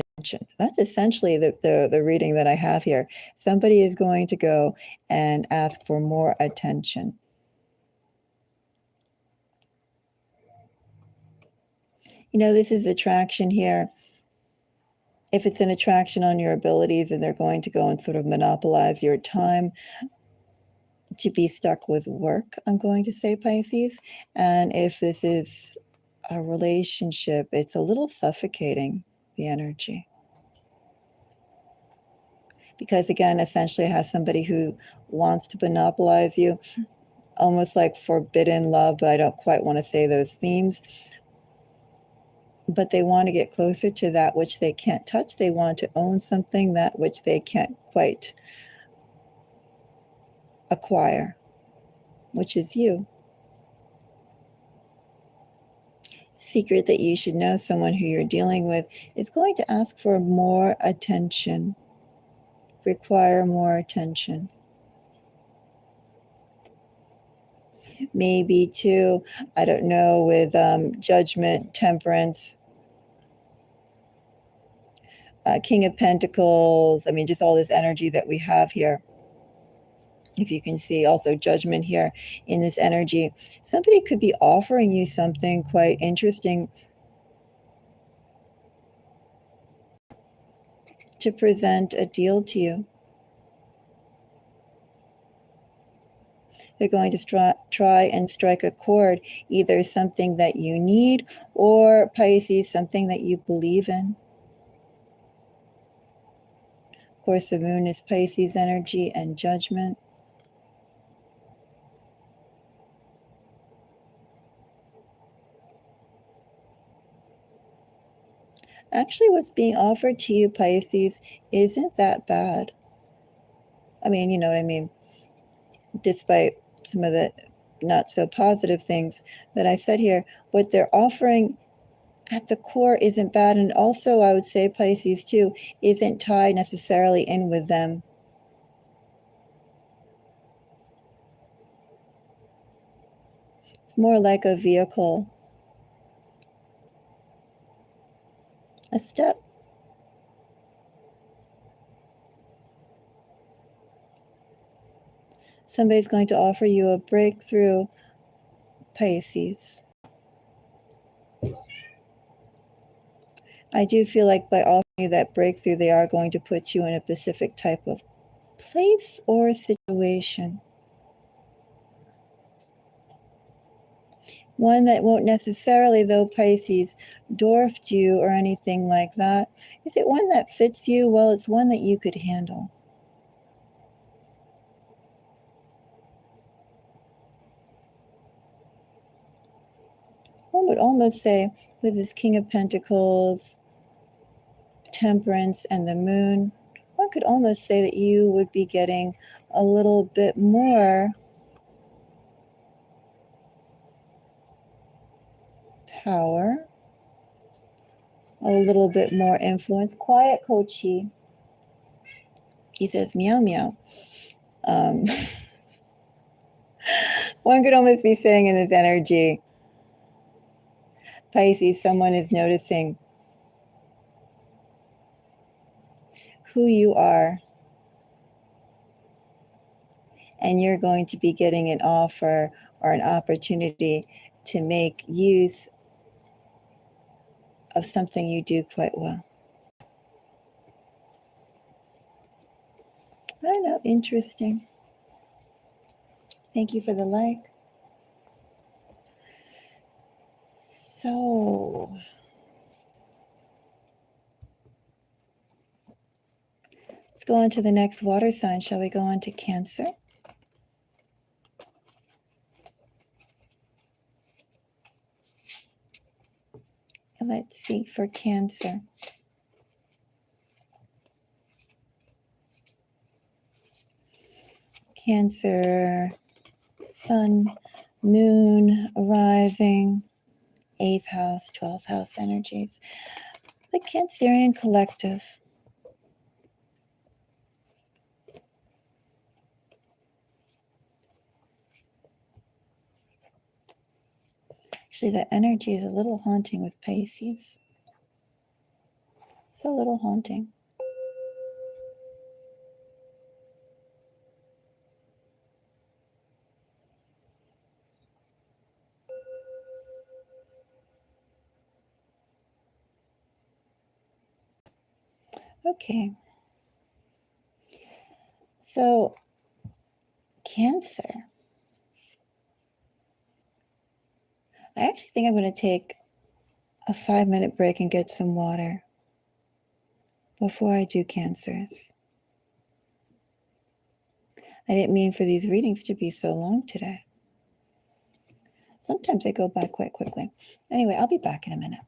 That's essentially the reading that I have here. Somebody is going to go and ask for more attention. You know, this is attraction here. If it's an attraction on your abilities, and they're going to go and sort of monopolize your time to be stuck with work, I'm going to say, Pisces. And if this is a relationship, it's a little suffocating, the energy. Because again, essentially I have somebody who wants to monopolize you, almost like forbidden love, but I don't quite want to say those themes. But they want to get closer to that which they can't touch. They want to own something that which they can't quite acquire, which is you. Secret that you should know: someone who you're dealing with is going to ask for more attention, require more attention. Maybe too, I don't know, with Judgment, Temperance, King of Pentacles. I mean, just all this energy that we have here. If you can see also Judgment here in this energy, somebody could be offering you something quite interesting to present a deal to you. They're going to try and strike a chord, either something that you need, or Pisces, something that you believe in. Of course, the moon is Pisces energy and Judgment. Actually, what's being offered to you, Pisces, isn't that bad. I mean, you know what I mean? Despite some of the not so positive things that I said here, what they're offering at the core isn't bad. And also, I would say, Pisces too, isn't tied necessarily in with them. It's more like a vehicle, a step. Somebody's going to offer you a breakthrough, Pisces. I do feel like by offering you that breakthrough, they are going to put you in a specific type of place or situation. One that won't necessarily, though, Pisces, dwarf you or anything like that. Is it one that fits you? Well, it's one that you could handle. One would almost say, with this King of Pentacles, Temperance, and the Moon, one could almost say that you would be getting a little bit more power, a little bit more influence. Quiet, Kochi. He says, meow, meow. One could almost be saying in this energy, Pisces, someone is noticing who you are, and you're going to be getting an offer or an opportunity to make use of something you do quite well. I don't know, interesting. Thank you for the like. So, let's go on to the next water sign. Shall we go on to Cancer? And let's see for Cancer. Cancer, Sun, Moon, rising, 8th house, 12th house energies. The Cancerian collective. Actually, the energy is a little haunting with Pisces. It's a little haunting. Okay. So, Cancer. I actually think I'm going to take a 5-minute break and get some water before I do Cancers. I didn't mean for these readings to be so long today. Sometimes they go by quite quickly. Anyway, I'll be back in a minute.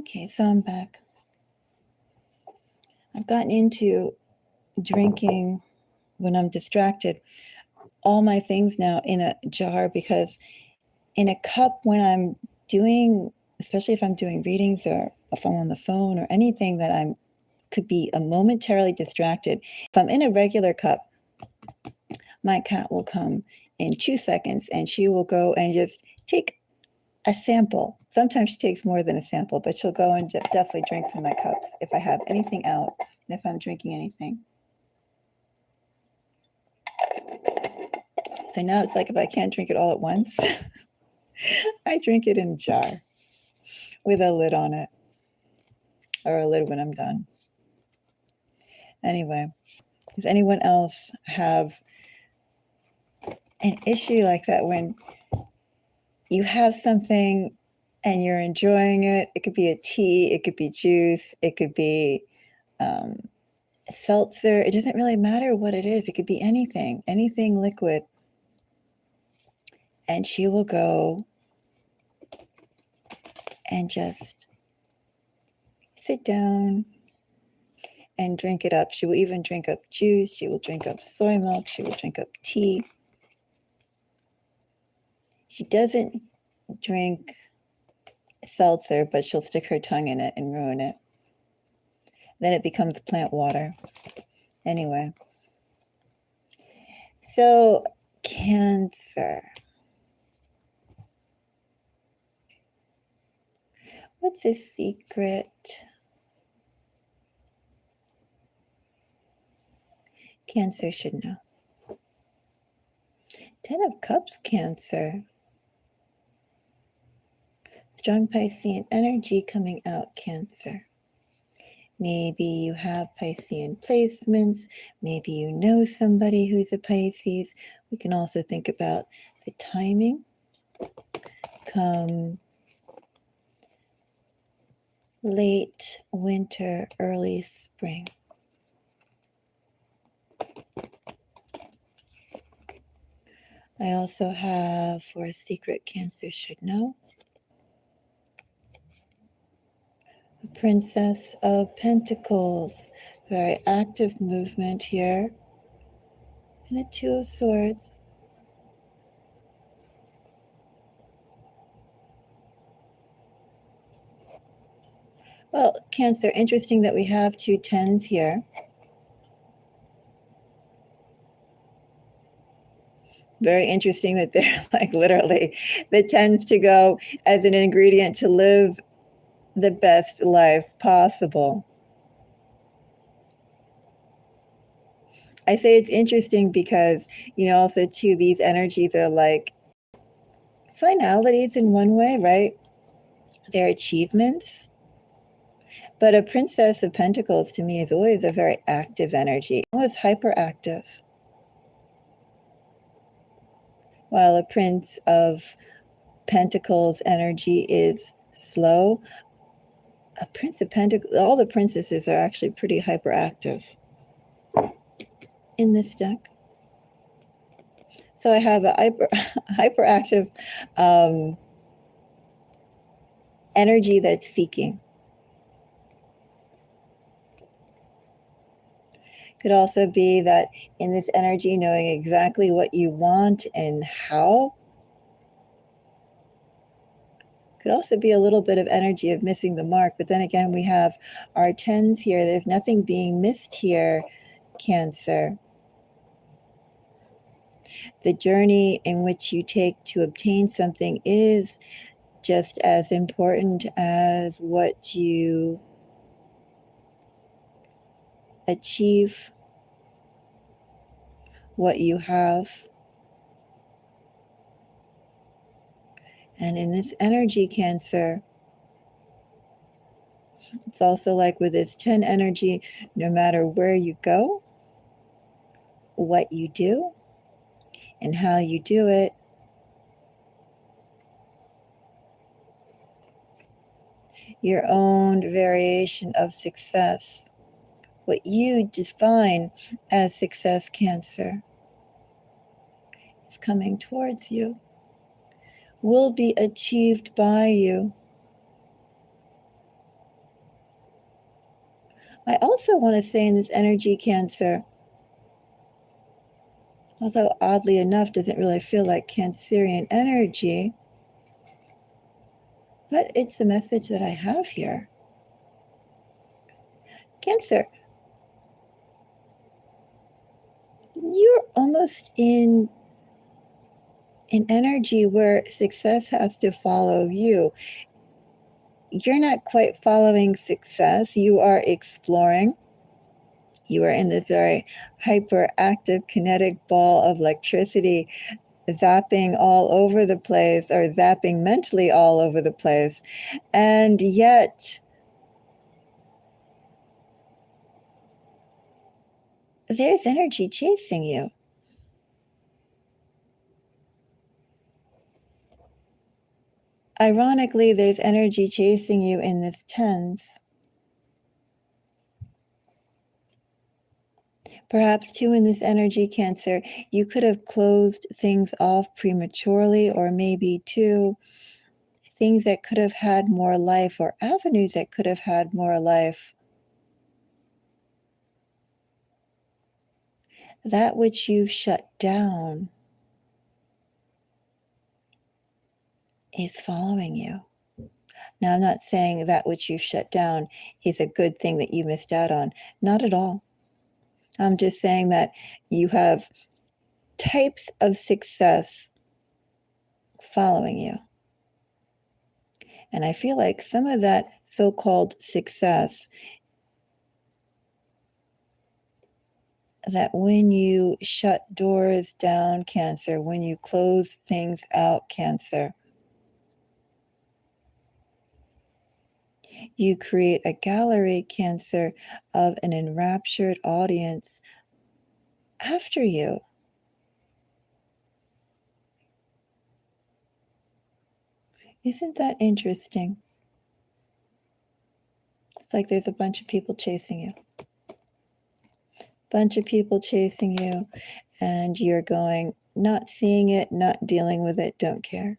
Okay, so I'm back. I've gotten into drinking when I'm distracted all my things now in a jar, because in a cup when I'm doing, especially if I'm doing readings or if I'm on the phone or anything that I'm could be a momentarily distracted. If I'm in a regular cup, my cat will come in 2 seconds and she will go and just take a sample. Sometimes she takes more than a sample, but she'll go and definitely drink from my cups if I have anything out and if I'm drinking anything. So now it's like if I can't drink it all at once, I drink it in a jar with a lid on it, or a lid when I'm done. Anyway, does anyone else have an issue like that when you have something and you're enjoying it? It could be a tea, it could be juice, it could be seltzer. It doesn't really matter what it is. It could be anything liquid. And she will go and just sit down and drink it up. She will even drink up juice. She will drink up soy milk. She will drink up tea. She doesn't drink seltzer, but she'll stick her tongue in it and ruin it. Then it becomes plant water. Anyway. So, Cancer. What's a secret? Cancer should know. 10 of Cups, Cancer. Strong Piscean energy coming out, Cancer. Maybe you have Piscean placements. Maybe you know somebody who's a Pisces. We can also think about the timing. Come late winter, early spring. I also have for a secret Cancer should know. The Princess of Pentacles. Very active movement here. And a Two of Swords. Well, Cancer, interesting that we have two tens here. Very interesting that they're like literally the tends to go as an ingredient to live the best life possible. I say it's interesting because, also too, these energies are like finalities in one way, right? They're achievements. But a Princess of Pentacles to me is always a very active energy, almost hyperactive. While a Prince of Pentacles energy is slow, a Prince of Pentacles, all the princesses are actually pretty hyperactive in this deck. So I have a hyperactive energy that's seeking. Could also be that in this energy, knowing exactly what you want and how. Could also be a little bit of energy of missing the mark. But then again, we have our tens here. There's nothing being missed here, Cancer. The journey in which you take to obtain something is just as important as what you achieve, what you have. And in this energy, Cancer, it's also like with this 10 energy, no matter where you go, what you do, and how you do it, your own variation of success, what you define as success, Cancer, is coming towards you, will be achieved by you. I also want to say in this energy, Cancer, although oddly enough doesn't really feel like Cancerian energy, but it's the message that I have here. Cancer, you're almost in an energy where success has to follow you. You're not quite following success. You are exploring. You are in this very hyperactive kinetic ball of electricity, zapping all over the place, or zapping mentally all over the place. And yet, there's energy chasing you. Ironically, there's energy chasing you in this tens. Perhaps too in this energy, Cancer, you could have closed things off prematurely, or maybe too things that could have had more life, or avenues that could have had more life. That which you've shut down is following you. Now, I'm not saying that which you've shut down is a good thing that you missed out on. Not at all. I'm just saying that you have types of success following you. And I feel like some of that so-called success, that when you shut doors down, Cancer, when you close things out, Cancer, You create a gallery, Cancer, of an enraptured audience after you. Isn't that interesting? It's like there's a bunch of people chasing you. Bunch of people chasing you, and you're going, not seeing it, not dealing with it, don't care.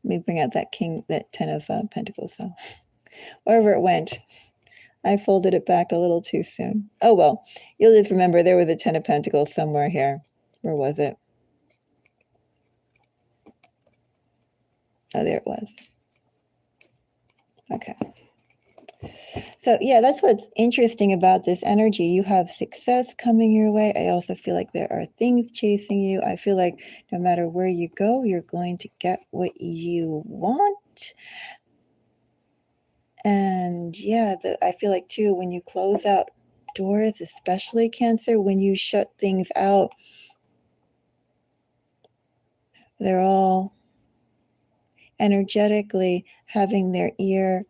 Let me bring out that king, that 10 of Pentacles, though. Wherever it went, I folded it back a little too soon. Oh, well, you'll just remember there was a 10 of Pentacles somewhere here. Where was it? Oh, there it was. Okay. So, yeah, that's what's interesting about this energy. You have success coming your way. I also feel like there are things chasing you. I feel like no matter where you go, you're going to get what you want. And yeah, I feel like too, when you close out doors, especially Cancer, when you shut things out, they're all energetically having their ear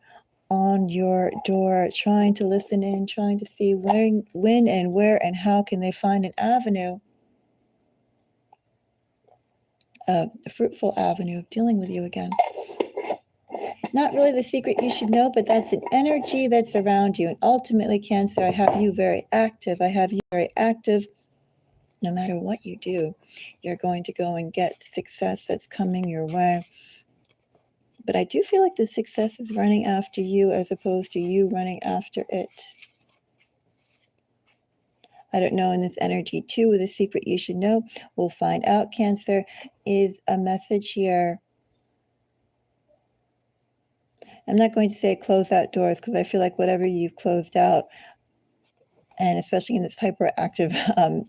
on your door, trying to listen in, trying to see when and where and how can they find an avenue, a fruitful avenue of dealing with you again. Not really the secret you should know, but that's an energy that's around you. And ultimately, Cancer, I have you very active. I have you very active. No matter what you do, you're going to go and get success that's coming your way. But I do feel like the success is running after you as opposed to you running after it. I don't know in this energy too, with a secret you should know. We'll find out, Cancer, is a message here. I'm not going to say close out doors because I feel like whatever you've closed out, and especially in this hyperactive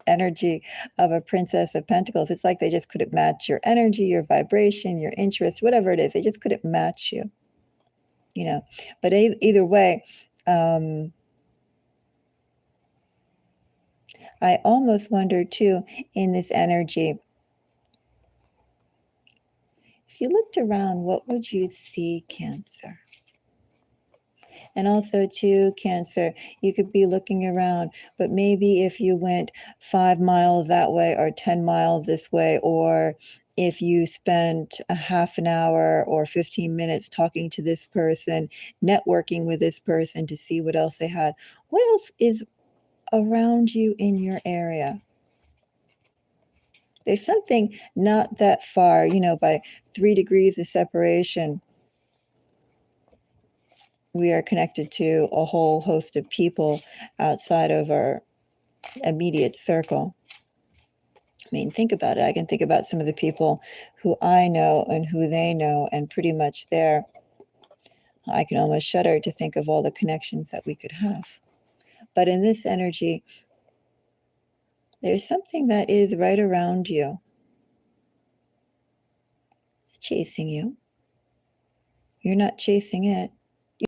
energy of a Princess of Pentacles, it's like they just couldn't match your energy, your vibration, your interest, whatever it is. They just couldn't match you, you know. But either way, I almost wonder too, in this energy, if you looked around, what would you see, Cancer? And also too, Cancer, you could be looking around, but maybe if you went 5 miles that way or 10 miles this way, or if you spent a half an hour or 15 minutes talking to this person, networking with this person to see what else they had, what else is around you in your area? There's something not that far, by 3 degrees of separation. We are connected to a whole host of people outside of our immediate circle. I mean, think about it. I can think about some of the people who I know and who they know, and pretty much there, I can almost shudder to think of all the connections that we could have. But in this energy, there's something that is right around you. It's chasing you. You're not chasing it.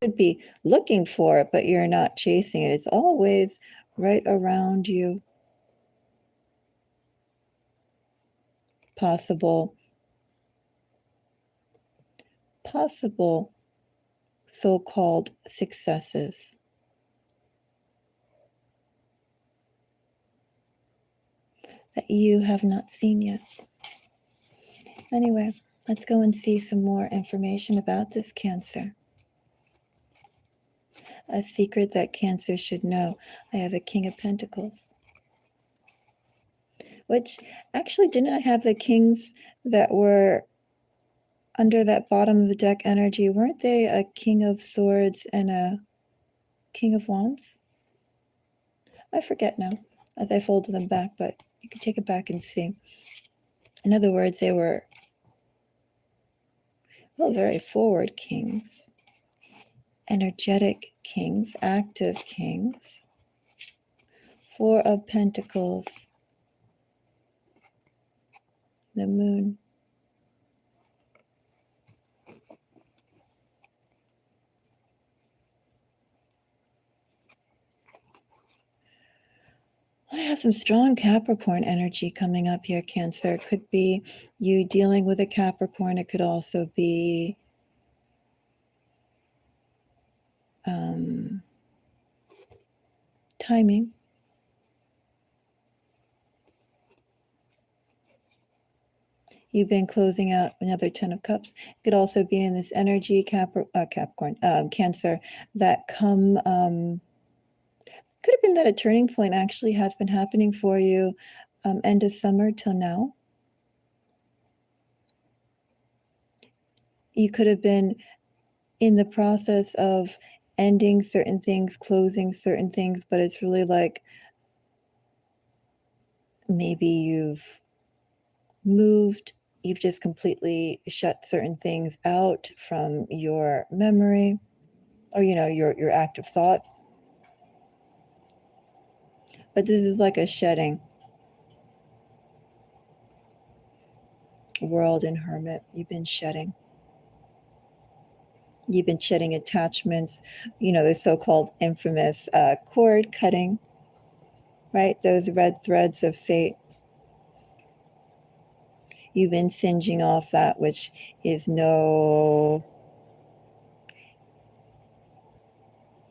You'd be looking for it, but you're not chasing it. It's always right around you. Possible so-called successes. That you have not seen yet. Anyway, let's go and see some more information about this, Cancer. A secret that Cancer should know. I have a King of Pentacles. Which, actually, didn't I have the kings that were under that bottom of the deck energy? Weren't they a King of Swords and a King of Wands? I forget now, as I folded them back, but you can take it back and see. In other words, they were, well, very forward kings. Energetic kings, active kings. 4 of Pentacles. The Moon. I have some strong Capricorn energy coming up here, Cancer. It could be you dealing with a Capricorn. It could also be timing. You've been closing out another 10 of cups. It could also be in this energy, Capricorn, Cancer, that could have been that a turning point actually has been happening for you end of summer till now. You could have been in the process of ending certain things, closing certain things, but it's really like maybe you've moved, you've just completely shut certain things out from your memory or, your active thought. But this is like a shedding. World and Hermit, you've been shedding. You've been shedding attachments, the so-called infamous cord cutting, right? Those red threads of fate. You've been singeing off that which is no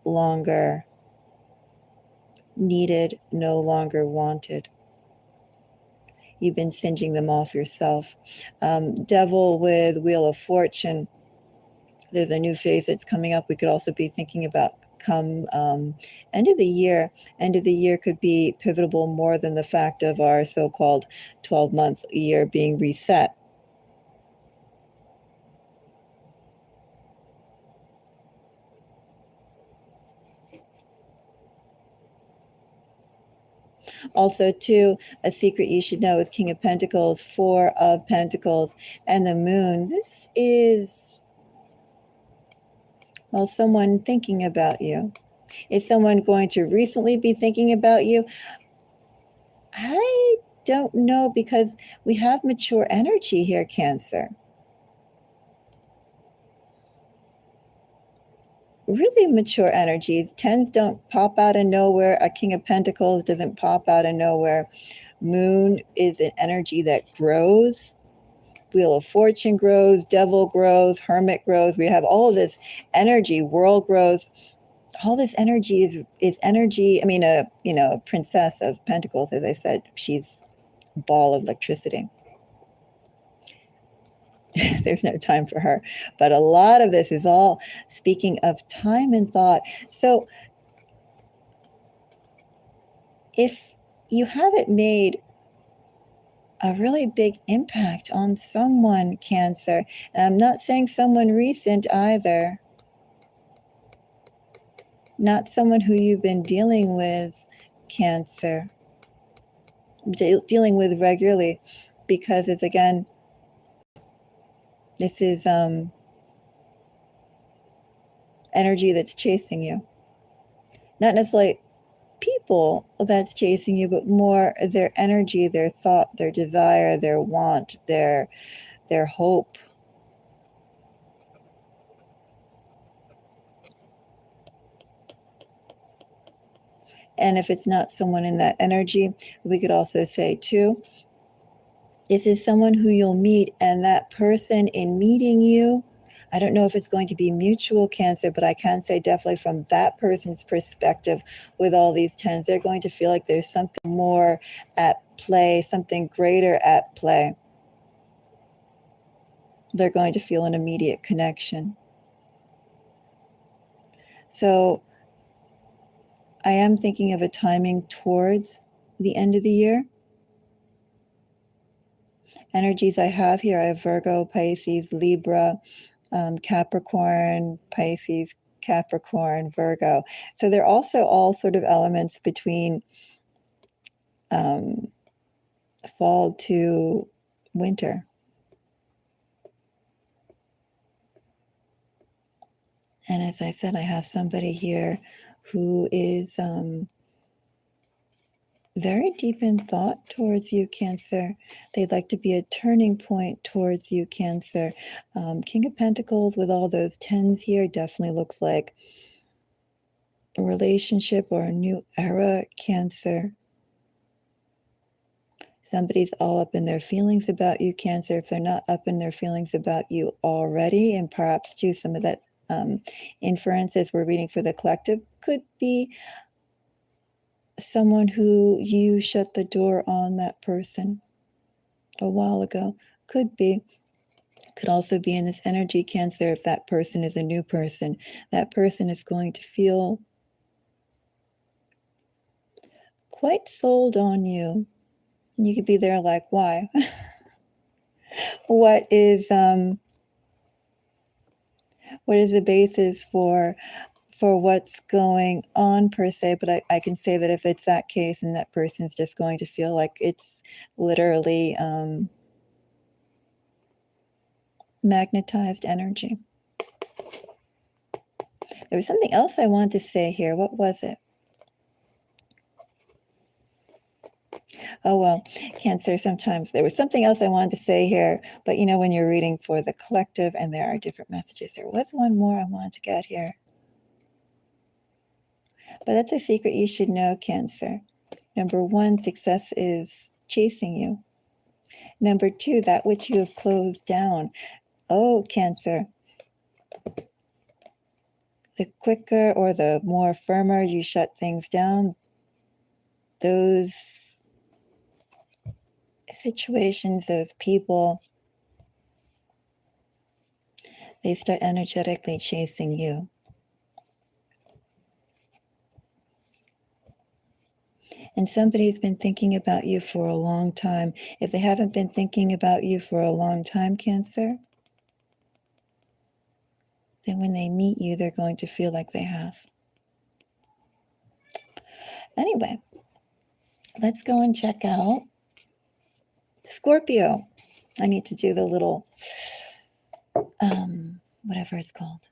longer needed, no longer wanted. You've been singeing them off yourself. Devil with Wheel of Fortune. There's a new phase that's coming up. We could also be thinking about come end of the year. End of the year could be pivotal more than the fact of our so-called 12-month year being reset. Also, too, a secret you should know is King of Pentacles, Four of Pentacles, and the Moon. This is, well, someone thinking about you. Is someone going to recently be thinking about you? I don't know, because we have mature energy here, Cancer. Really mature energies. Tens don't pop out of nowhere. A King of Pentacles doesn't pop out of nowhere. Moon is an energy that grows. Wheel of Fortune grows. Devil grows. Hermit grows. We have all of this energy. World grows. All this energy is energy. I mean, a Princess of Pentacles, as I said, she's a ball of electricity. There's no time for her. But a lot of this is all speaking of time and thought. So if you haven't made a really big impact on someone, Cancer, and I'm not saying someone recent either, not someone who you've been dealing with, Cancer, dealing with regularly, because it's, again, this is energy that's chasing you. Not necessarily people that's chasing you, but more their energy, their thought, their desire, their want, their hope. And if it's not someone in that energy, we could also say too, this is someone who you'll meet, and that person in meeting you, I don't know if it's going to be mutual, Cancer, but I can say definitely from that person's perspective, with all these tens, they're going to feel like there's something more at play, something greater at play. They're going to feel an immediate connection. So I am thinking of a timing towards the end of the year. Energies I have here, I have Virgo, Pisces, Libra, Capricorn, Pisces, Capricorn, Virgo. So they're also all sort of elements between fall to winter. And as I said, I have somebody here who is very deep in thought towards you, Cancer. They'd like to be a turning point towards you, Cancer. King of Pentacles with all those tens here definitely looks like a relationship or a new era, Cancer. Somebody's all up in their feelings about you, Cancer. If they're not up in their feelings about you already, and perhaps too some of that inferences we're reading for the collective could be someone who you shut the door on that person a while ago. Could be. Could also be in this energy, Cancer, if that person is a new person. That person is going to feel quite sold on you. You could be there like, why? What is the basis for what's going on per se? But I can say that if it's that case, and that person's just going to feel like it's literally magnetized energy. There was something else I wanted to say here. What was it? Oh, well, Cancer, sometimes there was something else I wanted to say here, but when you're reading for the collective and there are different messages, there was one more I wanted to get here. But that's a secret you should know, Cancer. Number 1, success is chasing you. Number 2, that which you have closed down. Oh, Cancer. The quicker or the more firmer you shut things down, those situations, those people, they start energetically chasing you. And somebody's been thinking about you for a long time. If they haven't been thinking about you for a long time, Cancer, then when they meet you, they're going to feel like they have. Anyway, let's go and check out Scorpio. I need to do the little, whatever it's called.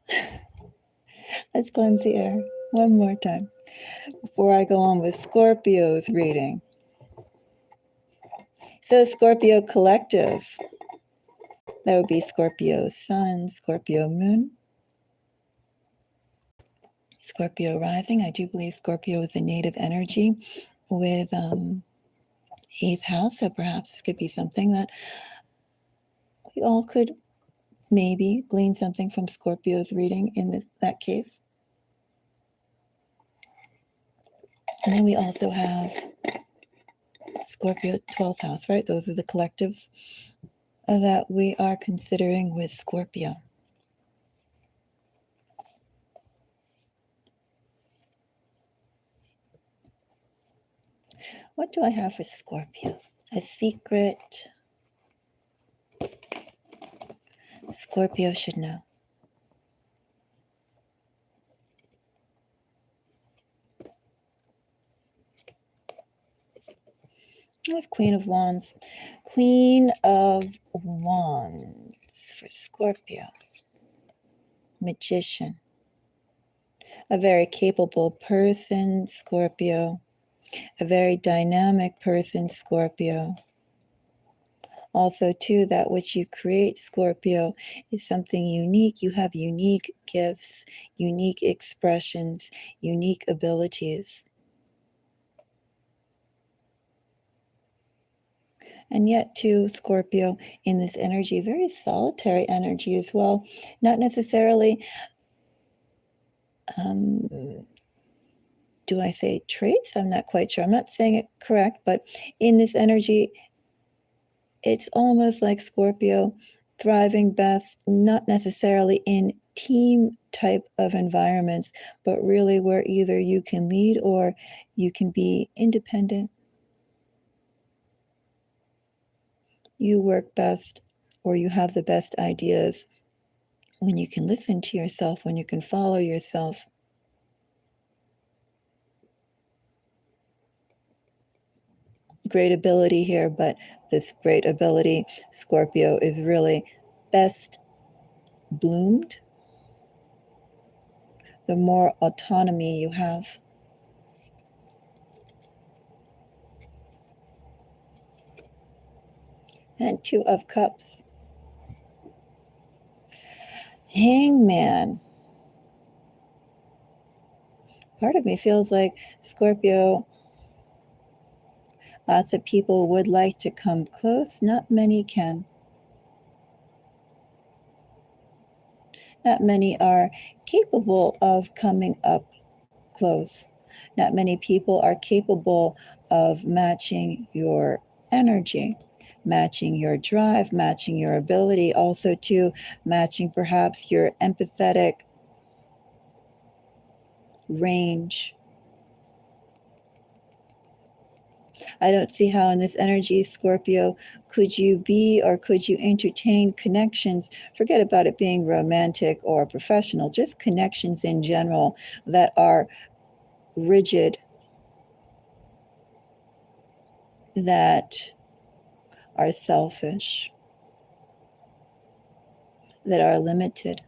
Let's cleanse the air one more time before I go on with Scorpio's reading. So Scorpio collective, that would be Scorpio sun, Scorpio moon, Scorpio rising. I do believe Scorpio is a native energy with 8th house, so perhaps this could be something that we all could maybe glean something from Scorpio's reading in that case. And then we also have Scorpio 12th house, right? Those are the collectives that we are considering with Scorpio. What do I have for Scorpio? A secret Scorpio should know. I have Queen of Wands. Queen of Wands for Scorpio. Magician. A very capable person, Scorpio. A very dynamic person, Scorpio. Also, too, that which you create, Scorpio, is something unique. You have unique gifts, unique expressions, unique abilities. And yet, too, Scorpio, in this energy, very solitary energy as well. Not necessarily, do I say traits? I'm not quite sure. I'm not saying it correct, but in this energy, it's almost like Scorpio thriving best, not necessarily in team type of environments, but really where either you can lead or you can be independent. You work best, or you have the best ideas when you can listen to yourself, when you can follow yourself. Great ability here, but this great ability, Scorpio, is really best bloomed the more autonomy you have. And 2 of Cups. Hangman. Part of me feels like Scorpio, lots of people would like to come close. Not many can. Not many are capable of coming up close. Not many people are capable of matching your energy, matching your drive, matching your ability, also to matching perhaps your empathetic range. I don't see how in this energy, Scorpio, could you be or could you entertain connections? Forget about it being romantic or professional, just connections in general that are rigid, that are selfish, that are limited.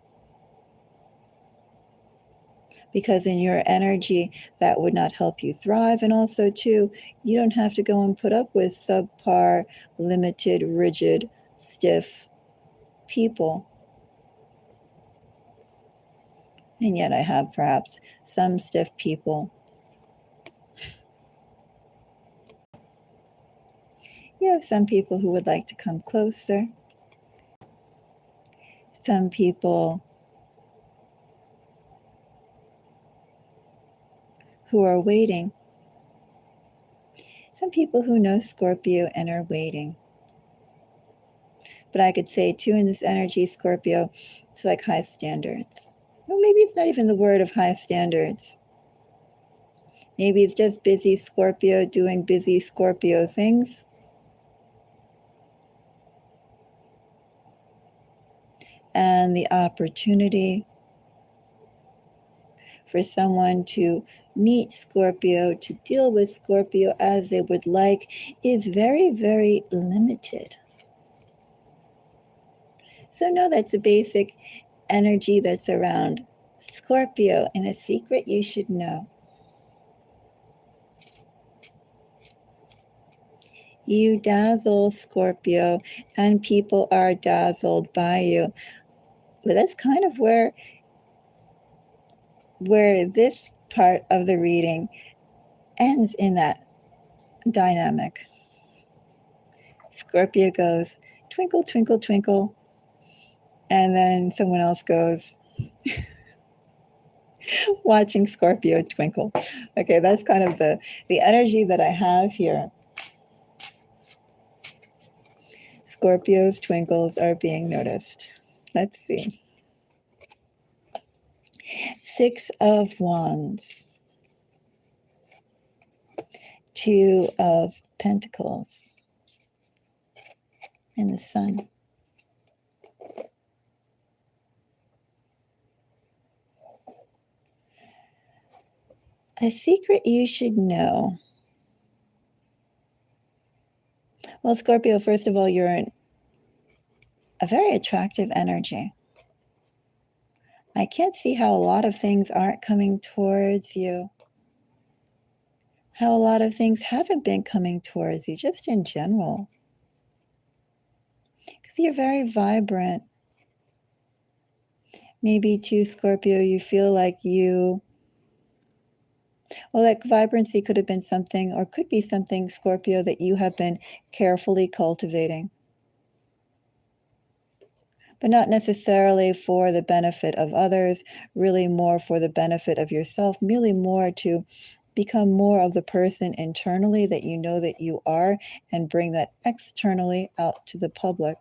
Because in your energy, that would not help you thrive. And also, too, you don't have to go and put up with subpar, limited, rigid, stiff people. And yet I have perhaps some stiff people. You have some people who would like to come closer. Some people who are waiting. Some people who know Scorpio and are waiting. But I could say, too, in this energy, Scorpio, it's like high standards. Well, maybe it's not even the word of high standards. Maybe it's just busy Scorpio doing busy Scorpio things. And the opportunity for someone to meet Scorpio, to deal with Scorpio as they would like, is very, very limited. So no, that's a basic energy that's around Scorpio, and a secret you should know. You dazzle, Scorpio, and people are dazzled by you. But that's kind of where this part of the reading ends in that dynamic. Scorpio goes, twinkle, twinkle, twinkle. And then someone else goes, watching Scorpio twinkle. Okay, that's kind of the energy that I have here. Scorpio's twinkles are being noticed. Let's see. 6 of Wands. 2 of Pentacles. And the Sun. A secret you should know. Well, Scorpio, first of all, you're in a very attractive energy. I can't see how a lot of things aren't coming towards you. How a lot of things haven't been coming towards you, just in general. Because you're very vibrant. Maybe too, Scorpio, you feel like that vibrancy could have been something, or could be something, Scorpio, that you have been carefully cultivating. But not necessarily for the benefit of others, really more for the benefit of yourself, merely more to become more of the person internally that you know that you are, and bring that externally out to the public,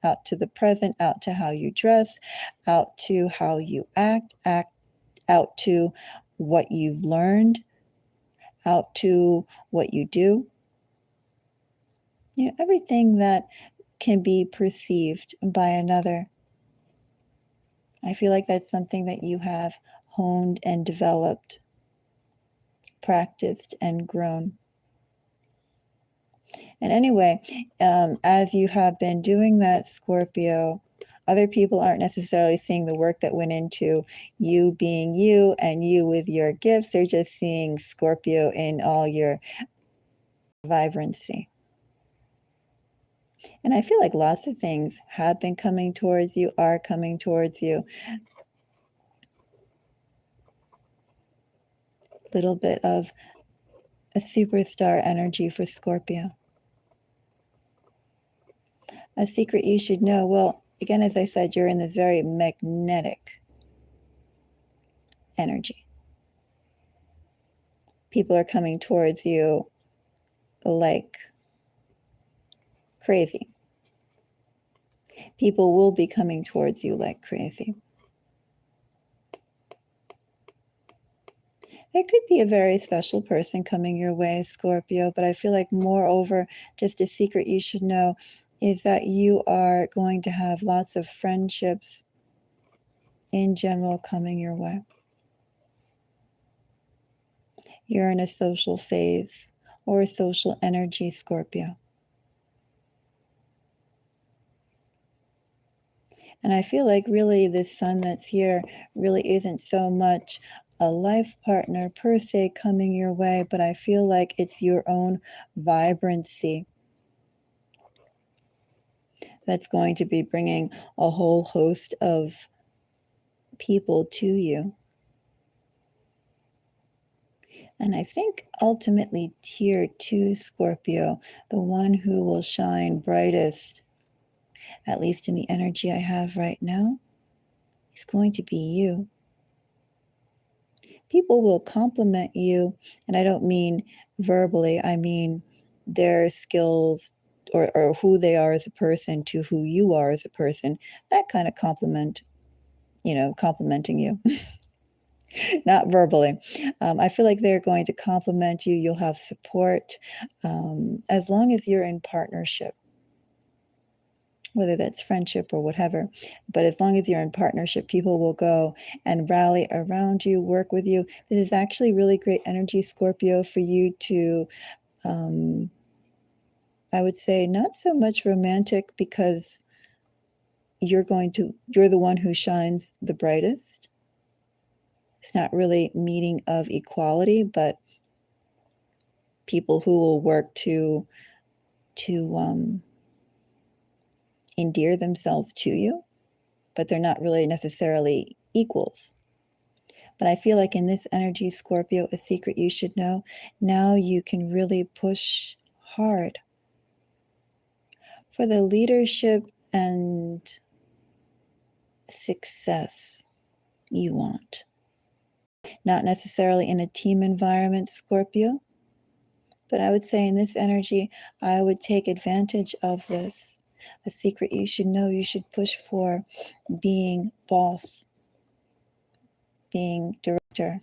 out to the present, out to how you dress, out to how you act out to what you've learned, out to what you do. Everything that can be perceived by another. I feel like that's something that you have honed and developed, practiced and grown. And anyway, as you have been doing that, Scorpio, other people aren't necessarily seeing the work that went into you being you and you with your gifts. They're just seeing Scorpio in all your vibrancy. And I feel like lots of things have been coming towards you, are coming towards you. Little bit of a superstar energy for Scorpio. A secret you should know. Well, again, as I said, you're in this very magnetic energy. People are coming towards you like crazy. People will be coming towards you like crazy. There could be a very special person coming your way, Scorpio, but I feel like moreover, just a secret you should know is that you are going to have lots of friendships in general coming your way. You're in a social phase or a social energy, Scorpio. And I feel like really this sun that's here really isn't so much a life partner per se coming your way, but I feel like it's your own vibrancy that's going to be bringing a whole host of people to you. And I think ultimately tier 2 Scorpio, the one who will shine brightest, at least in the energy I have right now, is going to be you. People will compliment you, and I don't mean verbally, I mean their skills or who they are as a person to who you are as a person. That kind of compliment, complimenting you. Not verbally. I feel like they're going to compliment you. You'll have support as long as you're in partnership, whether that's friendship or whatever. But as long as you're in partnership, people will go and rally around you, work with you. This is actually really great energy, Scorpio, for you to, I would say, not so much romantic because you're the one who shines the brightest. It's not really meeting of equality, but people who will work to endear themselves to you, but they're not really necessarily equals. But I feel like in this energy, Scorpio, a secret you should know, now you can really push hard for the leadership and success you want. Not necessarily in a team environment, Scorpio, but I would say in this energy, I would take advantage of this. A secret you should know, you should push for being boss, being director,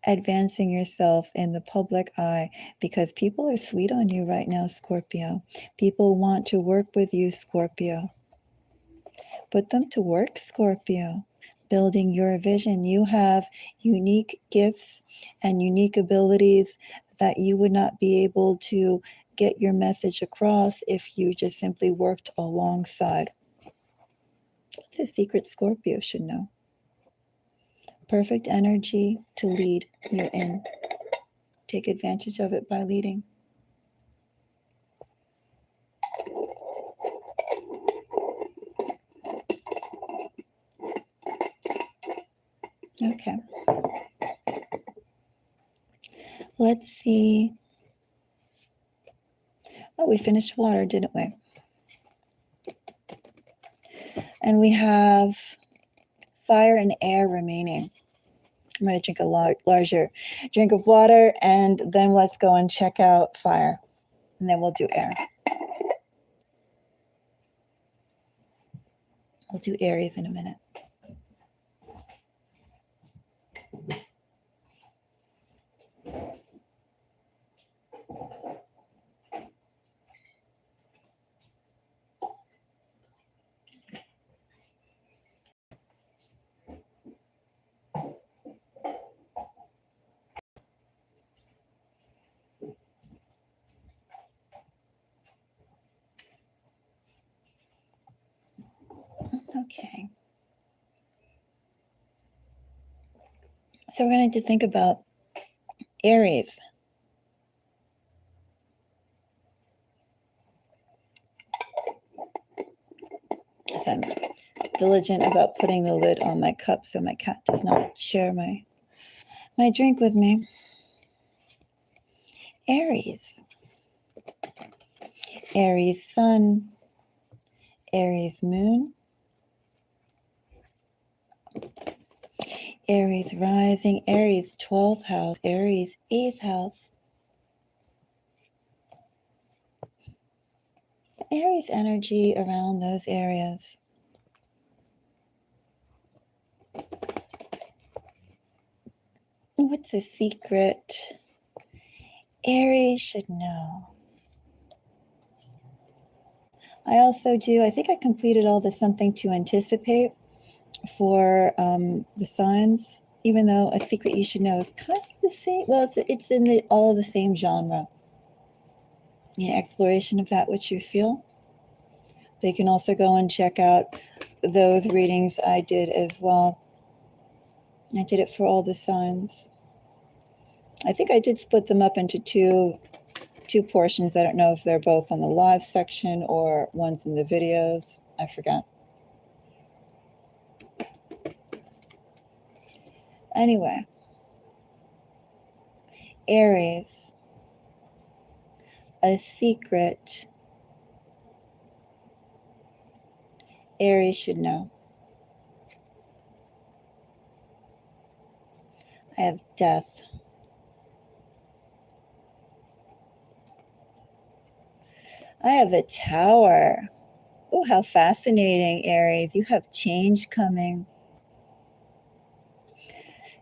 advancing yourself in the public eye, because people are sweet on you right now, Scorpio. People want to work with you, Scorpio. Put them to work, Scorpio. Building your vision. You have unique gifts and unique abilities that you would not be able to get your message across if you just simply worked alongside. It's a secret Scorpio should know. Perfect energy to lead. You're in. Take advantage of it by leading. Okay. Let's see. Oh, we finished water, didn't we? And we have fire and air remaining. I'm going to drink a larger drink of water, and then let's go and check out fire. And then we'll do air. We'll do Aries in a minute. Okay. So we're going to think about Aries. As I'm diligent about putting the lid on my cup so my cat does not share my drink with me. Aries. Aries sun, Aries moon, Aries rising, Aries 12th house, Aries 8th house. Aries energy around those areas. What's a secret Aries should know? I think I completed all the something to anticipate for the signs, even though a secret you should know is kind of the same. Well, it's in all the same genre. Exploration of that which you feel. But you can also go and check out those readings I did as well. I did it for all the signs. I think I did split them up into two portions. I don't know if they're both on the live section or one's in the videos. I forgot. Anyway, Aries, a secret Aries should know. I have death. I have a tower. Oh, how fascinating, Aries. You have change coming.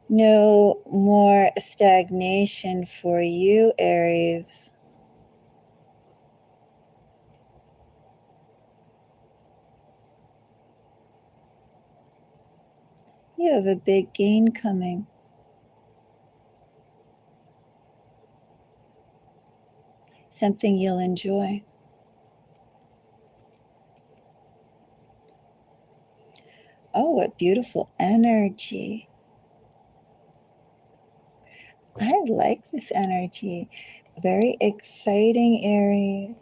No more stagnation for you, Aries. You have a big gain coming. Something you'll enjoy. Oh, what beautiful energy. I like this energy. Very exciting, Aries.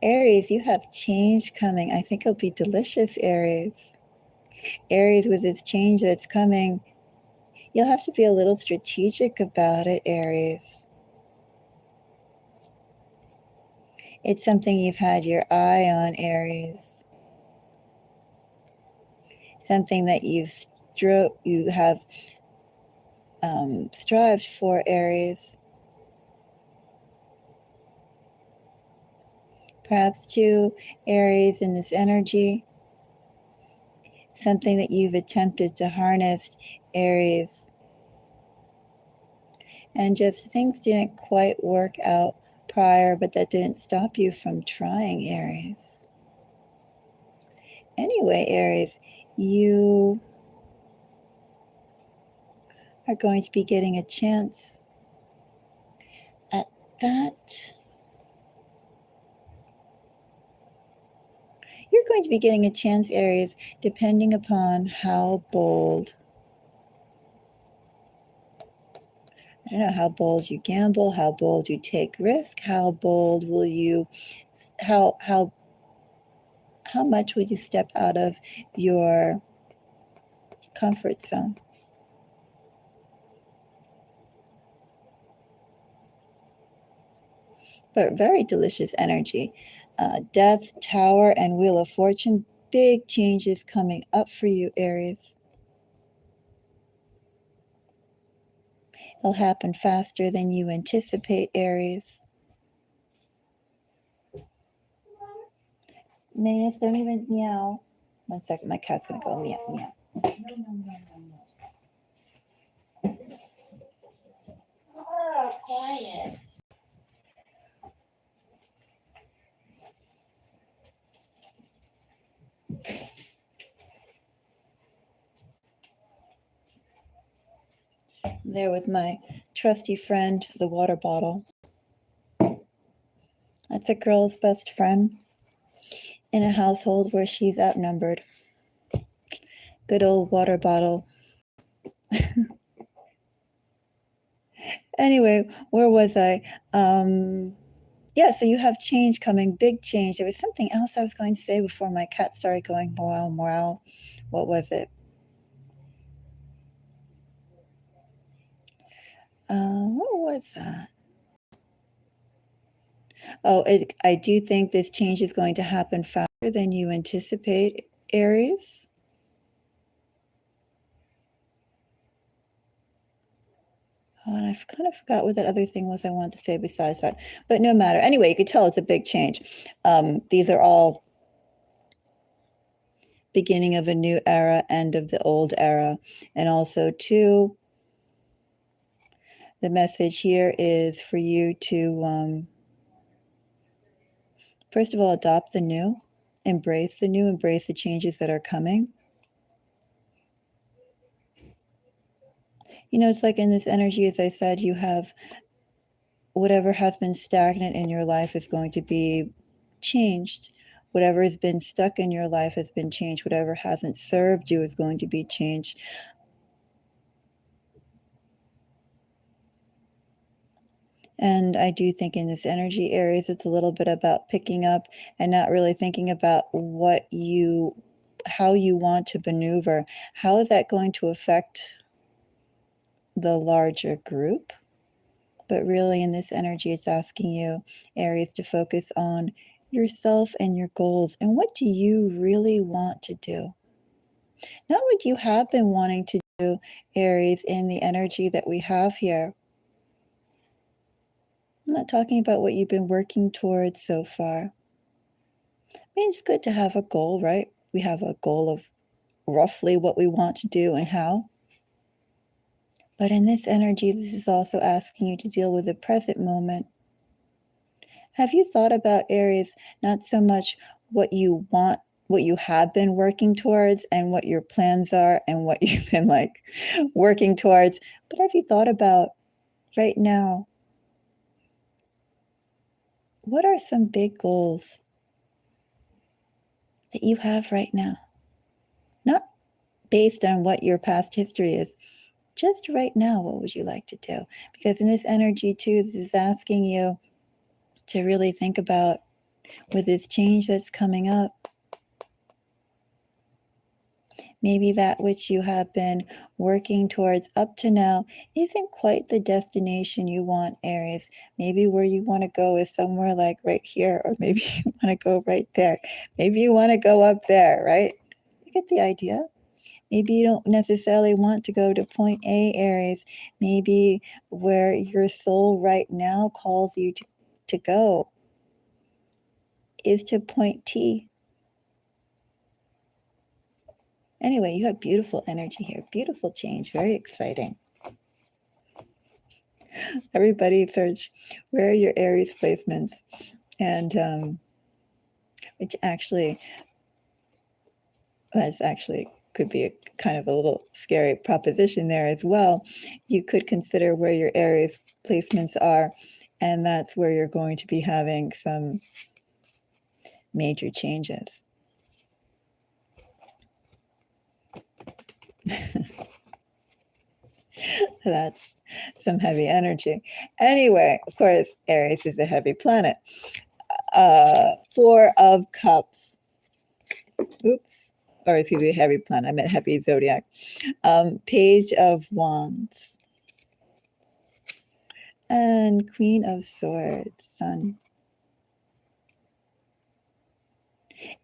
Aries, you have change coming. I think it'll be delicious, Aries. Aries, with this change that's coming, you'll have to be a little strategic about it, Aries. It's something you've had your eye on, Aries. Something that you have strived for, Aries. Perhaps too, Aries, in this energy, something that you've attempted to harness, Aries, and just things didn't quite work out prior, but that didn't stop you from trying, Aries. Anyway, Aries, you are going to be getting a chance at that. You're going to be getting a chance, Aries, depending upon how bold. I don't know how bold you gamble, how bold you take risk, how bold will you, how much will you step out of your comfort zone? But very delicious energy. Death, Tower, and Wheel of Fortune. Big changes coming up for you, Aries. It'll happen faster than you anticipate, Aries. Manus, don't even meow. 1 second, my cat's gonna go meow, meow. Oh, quiet. There with my trusty friend, the water bottle. That's a girl's best friend in a household where she's outnumbered. Good old water bottle. Anyway, where was I? Yeah, so you have change coming, big change. There was something else I was going to say before my cat started going meow, meow. What was it? What was that? Oh, I do think this change is going to happen faster than you anticipate, Aries. Oh, and I kind of forgot what that other thing was I wanted to say besides that. But no matter. Anyway, you could tell it's a big change. These are all beginning of a new era, end of the old era. And also, too, the message here is for you to, first of all, adopt the new, embrace the changes that are coming. You know, it's like in this energy, as I said, you have whatever has been stagnant in your life is going to be changed. Whatever has been stuck in your life has been changed. Whatever hasn't served you is going to be changed. And I do think in this energy, Aries, it's a little bit about picking up and not really thinking about how you want to maneuver. How is that going to affect the larger group? But really, in this energy, it's asking you, Aries, to focus on yourself and your goals. And what do you really want to do? Not what you have been wanting to do, Aries, in the energy that we have here. I'm not talking about what you've been working towards so far. I mean, it's good to have a goal, right? We have a goal of roughly what we want to do and how. But in this energy, this is also asking you to deal with the present moment. Have you thought about, Aries, not so much what you want, what you have been working towards and what your plans are and what you've been like working towards, but have you thought about right now, what are some big goals that you have right now? Not based on what your past history is, just right now, what would you like to do? Because in this energy, too, this is asking you to really think about with this change that's coming up, maybe that which you have been working towards up to now isn't quite the destination you want, Aries. Maybe where you want to go is somewhere like right here, or maybe you want to go right there. Maybe you want to go up there, right? You get the idea? Maybe you don't necessarily want to go to point A, Aries. Maybe where your soul right now calls you to go is to point T. Anyway, you have beautiful energy here, beautiful change, very exciting. Everybody search where are your Aries placements, and which actually, that's actually could be a kind of a little scary proposition there as well. You could consider where your Aries placements are, and that's where you're going to be having some major changes. That's some heavy energy. Anyway, of course, Aries is a heavy planet. Four of Cups. Oops. Or excuse me, heavy planet. I meant heavy zodiac. Page of Wands. And Queen of Swords, Sun.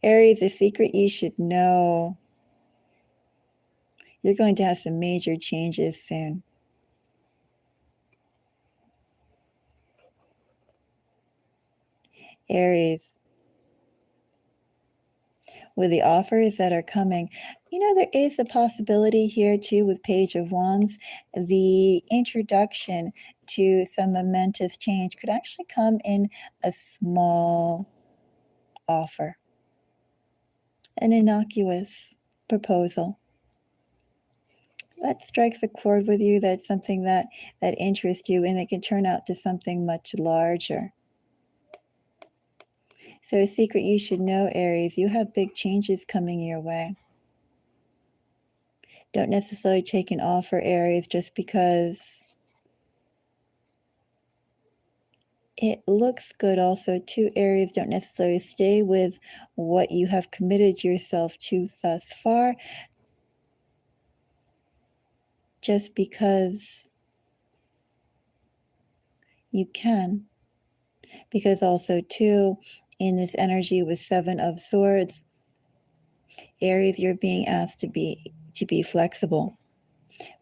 Aries, a secret you should know. You're going to have some major changes soon. Aries, with the offers that are coming, you know, there is a possibility here too with Page of Wands. The introduction to some momentous change could actually come in a small offer, an innocuous proposal that strikes a chord with you, that's something that interests you, and it can turn out to something much larger. So a secret you should know, Aries, you have big changes coming your way. Don't necessarily take an offer, Aries, just because it looks good. Also, too, Aries, don't necessarily stay with what you have committed yourself to thus far just because you can. Because also too, in this energy with Seven of Swords, Aries, you're being asked to be flexible.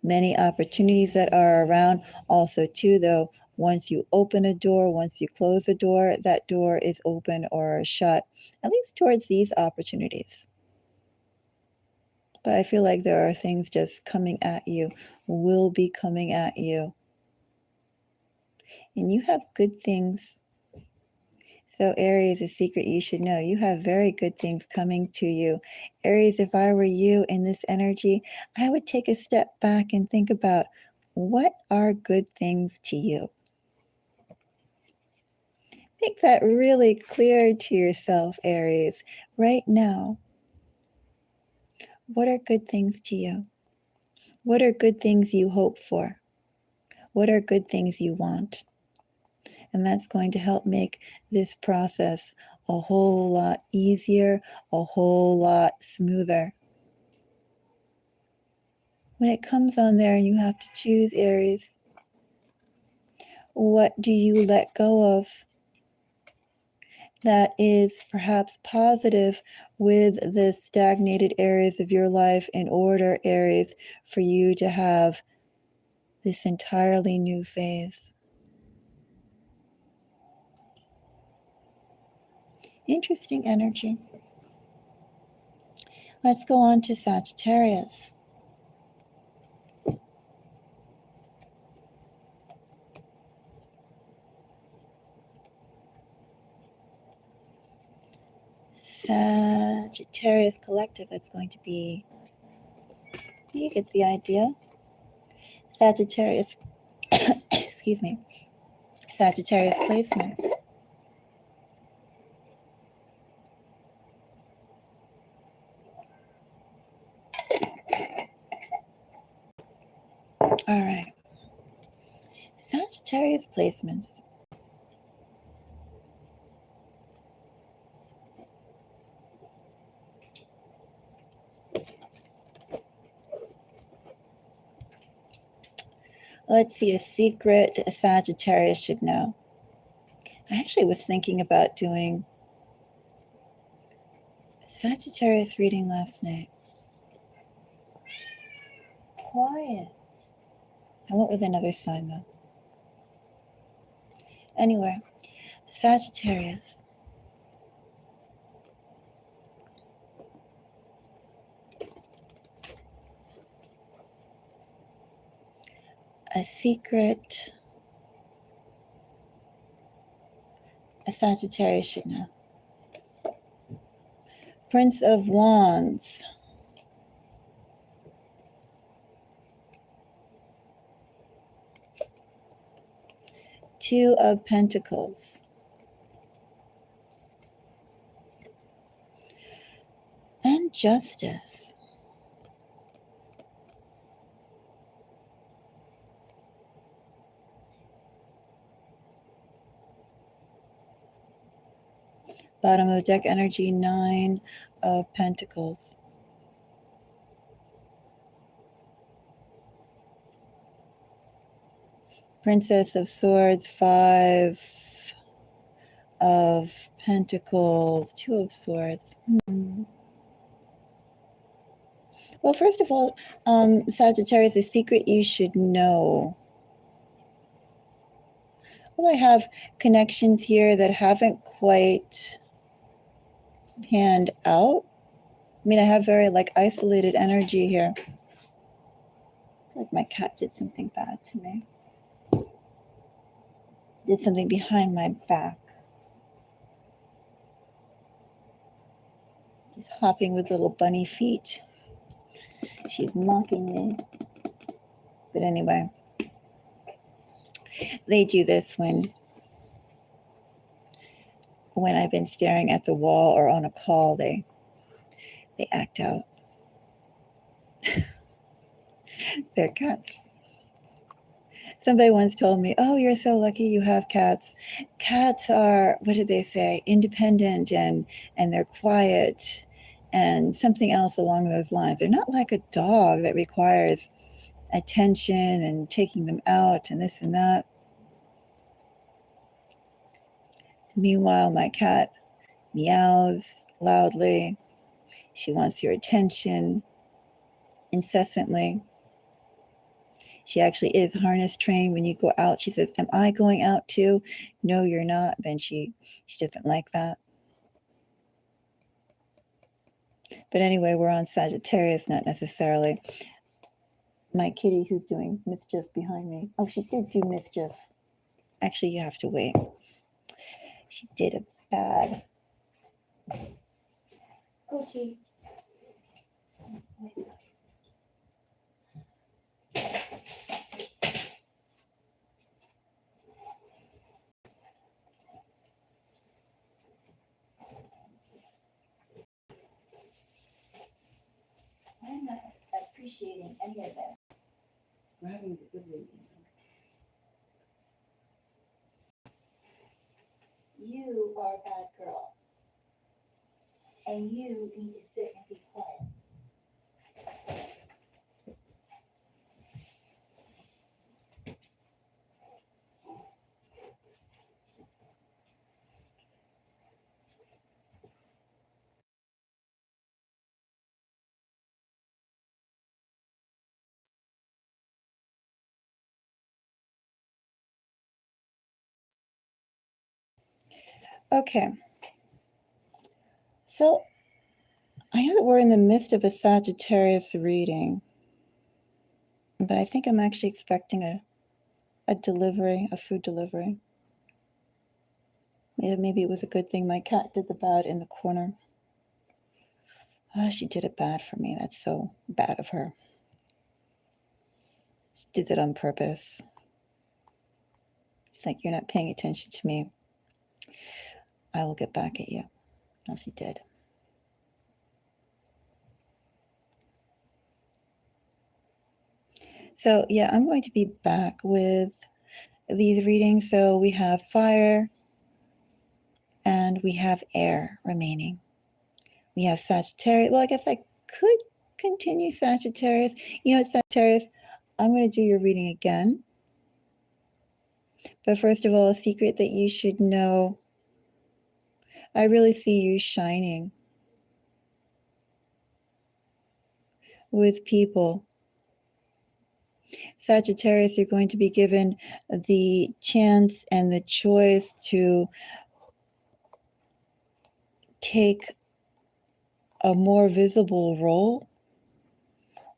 Many opportunities that are around. Also too, though, once you open a door, once you close a door, that door is open or shut, at least towards these opportunities. But I feel like there are things just coming at you, will be coming at you. And you have good things. So Aries, a secret you should know. You have very good things coming to you. Aries, if I were you in this energy, I would take a step back and think about what are good things to you. Make that really clear to yourself, Aries, right now. What are good things to you? What are good things you hope for? What are good things you want? And that's going to help make this process a whole lot easier, a whole lot smoother. When it comes on there and you have to choose, Aries, what do you let go of that is perhaps positive with the stagnated areas of your life in order, Aries, for you to have this entirely new phase? Interesting energy. Let's go on to Sagittarius. Sagittarius collective, that's going to be, you get the idea. Sagittarius, excuse me, Sagittarius placements. All right. Sagittarius placements. Let's see, a secret a Sagittarius should know. I actually was thinking about doing Sagittarius reading last night. Quiet. I went with another sign though. Anyway, Sagittarius. A secret a Sagittarius should know. Prince of Wands. Two of Pentacles. And Justice. Bottom of deck energy, Nine of Pentacles. Princess of Swords, Five of Pentacles, Two of Swords. Well, first of all, Sagittarius, a secret you should know. Well, I have connections here that haven't quite panned out. I mean, I have very isolated energy here. Like my cat did something bad to me. Did something behind my back. She's hopping with little bunny feet. She's mocking me. But anyway, they do this when I've been staring at the wall or on a call. They act out. They're cats. Somebody once told me, "Oh, you're so lucky you have cats." Cats are, what did they say, independent and they're quiet and something else along those lines. They're not like a dog that requires attention and taking them out and this and that. Meanwhile, my cat meows loudly. She wants your attention incessantly. She actually is harness trained. When you go out, she says, "Am I going out too?" "No, you're not." Then she doesn't like that. But anyway, we're on Sagittarius, not necessarily. My kitty who's doing mischief behind me. Oh, she did do mischief. Actually, you have to wait. She did a bad. Gucci. I'm not appreciating any of that. We're having a good reading. You are a bad girl. And you need to sit and be quiet. Okay. So I know that we're in the midst of a Sagittarius reading, but I think I'm actually expecting a delivery, a food delivery. Maybe it was a good thing my cat did the bad in the corner. Oh, she did it bad for me. That's so bad of her. She did it on purpose. It's like, you're not paying attention to me. I will get back at you. No, she did. So yeah, I'm going to be back with these readings. So we have fire and we have air remaining. We have Sagittarius. Well, I guess I could continue Sagittarius. You know what, Sagittarius? I'm going to do your reading again. But first of all, a secret that you should know. I really see you shining with people. Sagittarius, you're going to be given the chance and the choice to take a more visible role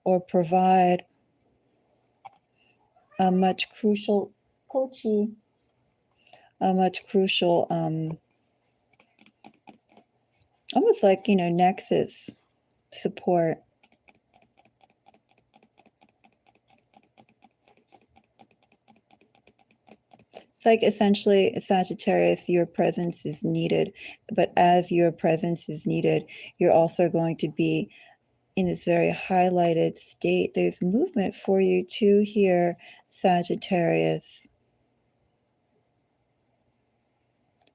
or provide a much crucial coaching, a much crucial, almost like, nexus support. It's like essentially, Sagittarius, your presence is needed, but as your presence is needed, you're also going to be in this very highlighted state. There's movement for you too here, Sagittarius.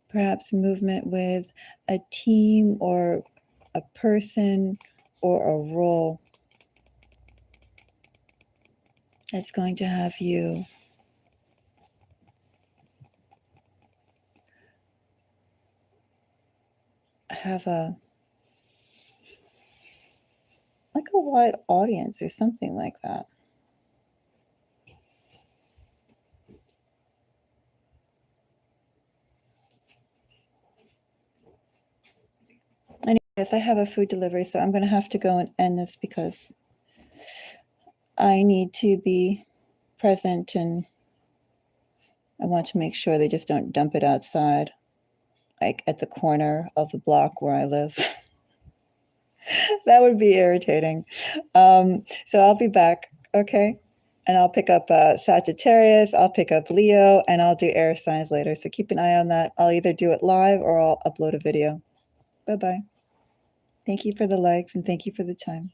Perhaps movement with a team or a person or a role that's going to have you have a wide audience or something like that. Anyways, I have a food delivery, so I'm going to have to go and end this because I need to be present and I want to make sure they just don't dump it outside, like at the corner of the block where I live. That would be irritating. So I'll be back, okay? And I'll pick up Sagittarius, I'll pick up Leo, and I'll do air signs later. So keep an eye on that. I'll either do it live or I'll upload a video. Bye-bye. Thank you for the likes and thank you for the time.